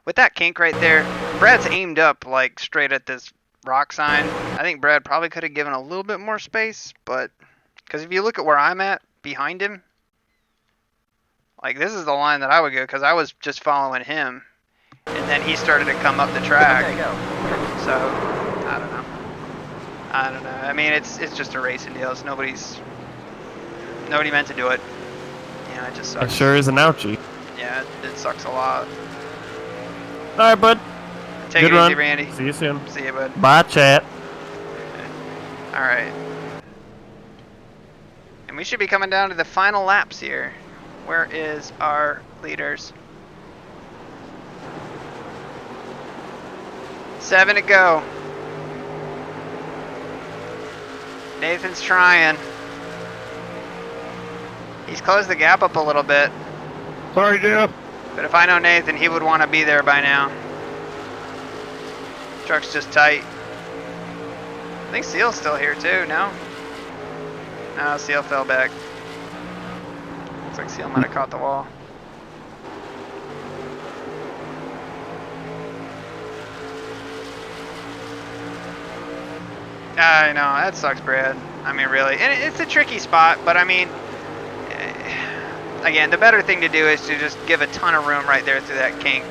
Speaker 1: with that kink right there, Brad's aimed up like straight at this rock sign. I think Brad probably could have given a little bit more space, but because if you look at where I'm at behind him, like this is the line that I would go because I was just following him, and then he started to come up the track.
Speaker 6: Okay, go.
Speaker 1: So I don't know. I mean, it's just a racing deal. So nobody meant to do it. It just sucks.
Speaker 2: It sure is an ouchie.
Speaker 1: Yeah, it sucks a lot.
Speaker 2: All right, bud.
Speaker 1: Take
Speaker 2: Good
Speaker 1: it
Speaker 2: run.
Speaker 1: easy, Randy.
Speaker 2: See you soon.
Speaker 1: See you, bud.
Speaker 2: Bye, chat.
Speaker 1: All right. And we should be coming down to the final laps here. Where is our leaders? 7 to go. Nathan's trying. He's closed the gap up a little bit.
Speaker 3: Sorry, Jeff.
Speaker 1: But if I know Nathan, he would want to be there by now. Truck's just tight. I think Seal's still here too, no? No, Seal fell back. Looks like Seal might have caught the wall. I know, that sucks, Brad. I mean, really. And it's a tricky spot, but I mean, again, the better thing to do is to just give a ton of room right there through that kink,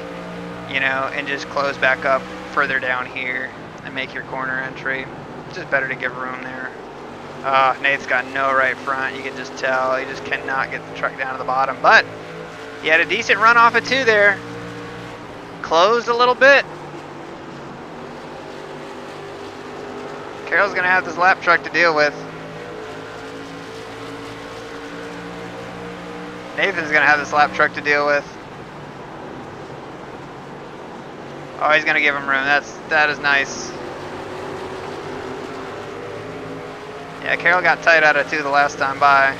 Speaker 1: and just close back up further down here and make your corner entry. It's just better to give room there. Nate's got no right front. You can just tell he just cannot get the truck down to the bottom. But he had a decent run off of 2 there. Closed a little bit. Carroll's going to have this lap truck to deal with. Nathan's going to have this lap truck to deal with. Oh, he's going to give him room. That is nice. Yeah, Carroll got tight out of 2 the last time by.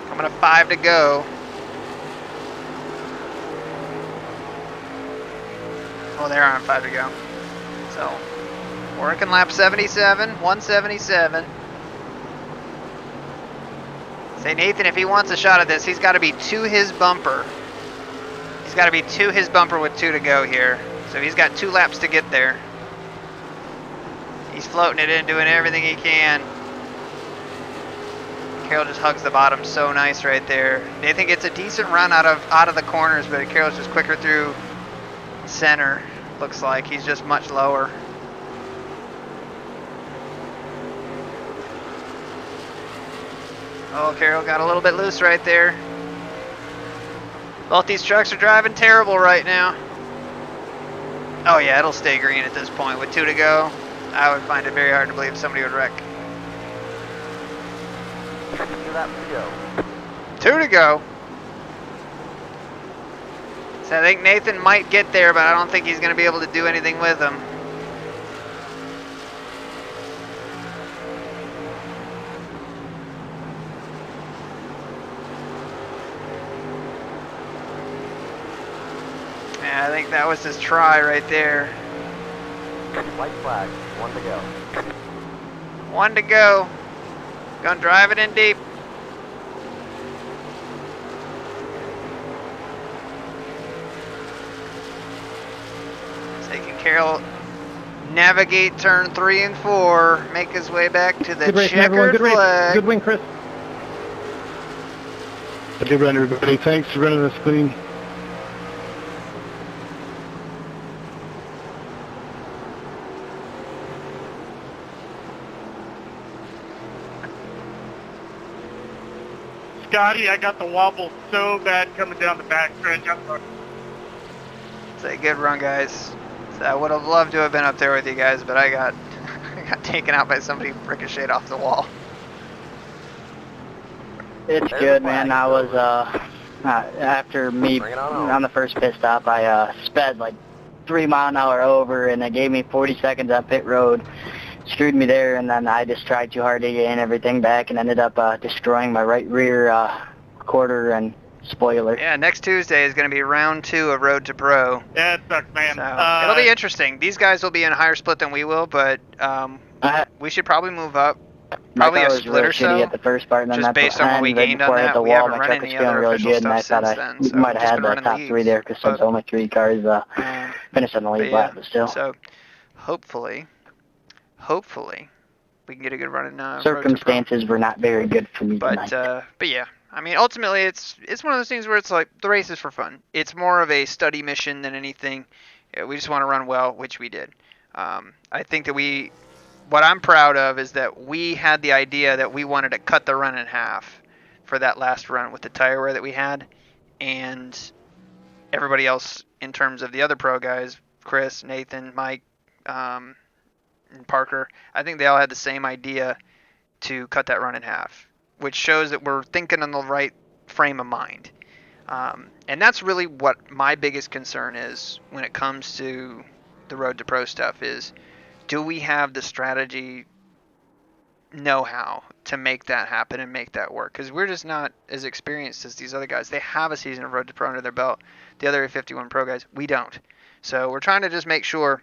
Speaker 1: Coming to 5 to go. Oh, they're on 5 to go. So, working lap 77, 177. Say, Nathan, if he wants a shot at this, he's got to be to his bumper. He's got to be to his bumper with 2 to go here. So he's got 2 laps to get there. He's floating it in, doing everything he can. Carroll just hugs the bottom so nice right there. Nathan gets a decent run out of the corners, but Carroll's just quicker through center. Looks like he's just much lower. Oh, Carroll got a little bit loose right there. Both these trucks are driving terrible right now. Oh yeah, it'll stay green at this point with 2 to go. I would find it very hard to believe somebody would wreck.
Speaker 6: 2 laps to go.
Speaker 1: 2 to go. So I think Nathan might get there, but I don't think he's going to be able to do anything with him. Yeah, I think that was his try right there.
Speaker 6: White flag, 1 to go.
Speaker 1: 1 to go. Gonna drive it in deep. Taking Carol, navigate turn 3 and 4, make his way back to the
Speaker 5: Good racing, everyone.
Speaker 1: checkered
Speaker 5: Good race.
Speaker 1: flag.
Speaker 5: Good win, Chris. Good run, everybody. Thanks for running us clean.
Speaker 3: Scotty, I got the wobble so bad coming down the back stretch.
Speaker 1: It's a good run, guys. So I would have loved to have been up there with you guys, but I got I got taken out by somebody ricocheted off the wall.
Speaker 8: It's good, man. I was, after me on the first pit stop, I sped like 3 mile an hour over, and it gave me 40 seconds on pit road. Screwed me there, and then I just tried too hard to gain everything back and ended up destroying my right rear quarter and spoiler.
Speaker 1: Yeah, next Tuesday is going to be round 2 of Road to Pro.
Speaker 3: Yeah, it sucks, man.
Speaker 1: So it'll be interesting. These guys will be in a higher split than we will, but we should probably move up. Probably
Speaker 8: I
Speaker 1: a
Speaker 8: was
Speaker 1: split
Speaker 8: really
Speaker 1: or so.
Speaker 8: shitty at the first part, and then
Speaker 1: Just based on what we gained on that. We haven't run any other
Speaker 8: really
Speaker 1: official
Speaker 8: good, and I
Speaker 1: stuff
Speaker 8: thought
Speaker 1: since then. So
Speaker 8: might
Speaker 1: we've
Speaker 8: have
Speaker 1: just
Speaker 8: had
Speaker 1: been
Speaker 8: the
Speaker 1: running
Speaker 8: top 3 there because there's only 3 cars finished on the lead lap, but still.
Speaker 1: So hopefully we can get a good run in
Speaker 8: circumstances were not very good for me
Speaker 1: but
Speaker 8: tonight.
Speaker 1: But yeah, I mean, ultimately it's one of those things where it's like the race is for fun. It's more of a study mission than anything. Yeah, we just want to run well, which we did. I think that what I'm proud of is that we had the idea that we wanted to cut the run in half for that last run with the tire wear that we had, and everybody else in terms of the other pro guys, Chris, Nathan, Mike, and Parker, I think they all had the same idea to cut that run in half, which shows that we're thinking in the right frame of mind. And that's really what my biggest concern is when it comes to the Road to Pro stuff is, do we have the strategy know-how to make that happen and make that work? Because we're just not as experienced as these other guys. They have a season of Road to Pro under their belt. The other 51 Pro guys, we don't. So we're trying to just make sure,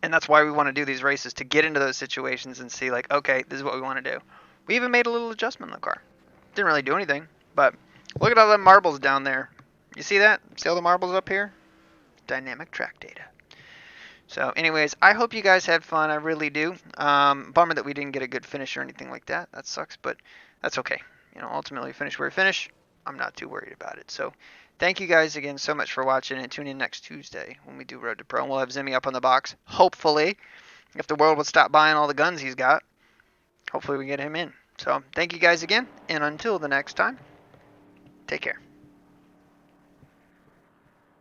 Speaker 1: and that's why we want to do these races, to get into those situations and see like, okay, this is what we want to do. We even made a little adjustment in the car. Didn't really do anything, but look at all the marbles down there. You see that? See all the marbles up here? Dynamic track data. So anyways, I hope you guys had fun. I really do. Bummer that we didn't get a good finish or anything like that. That sucks, but that's okay. You know, ultimately finish where we finish. I'm not too worried about it. So thank you guys again so much for watching, and tune in next Tuesday when we do Road to Pro. And we'll have Zimmy up on the box. Hopefully, if the world would stop buying all the guns he's got, hopefully we get him in. So thank you guys again, and until the next time, take care.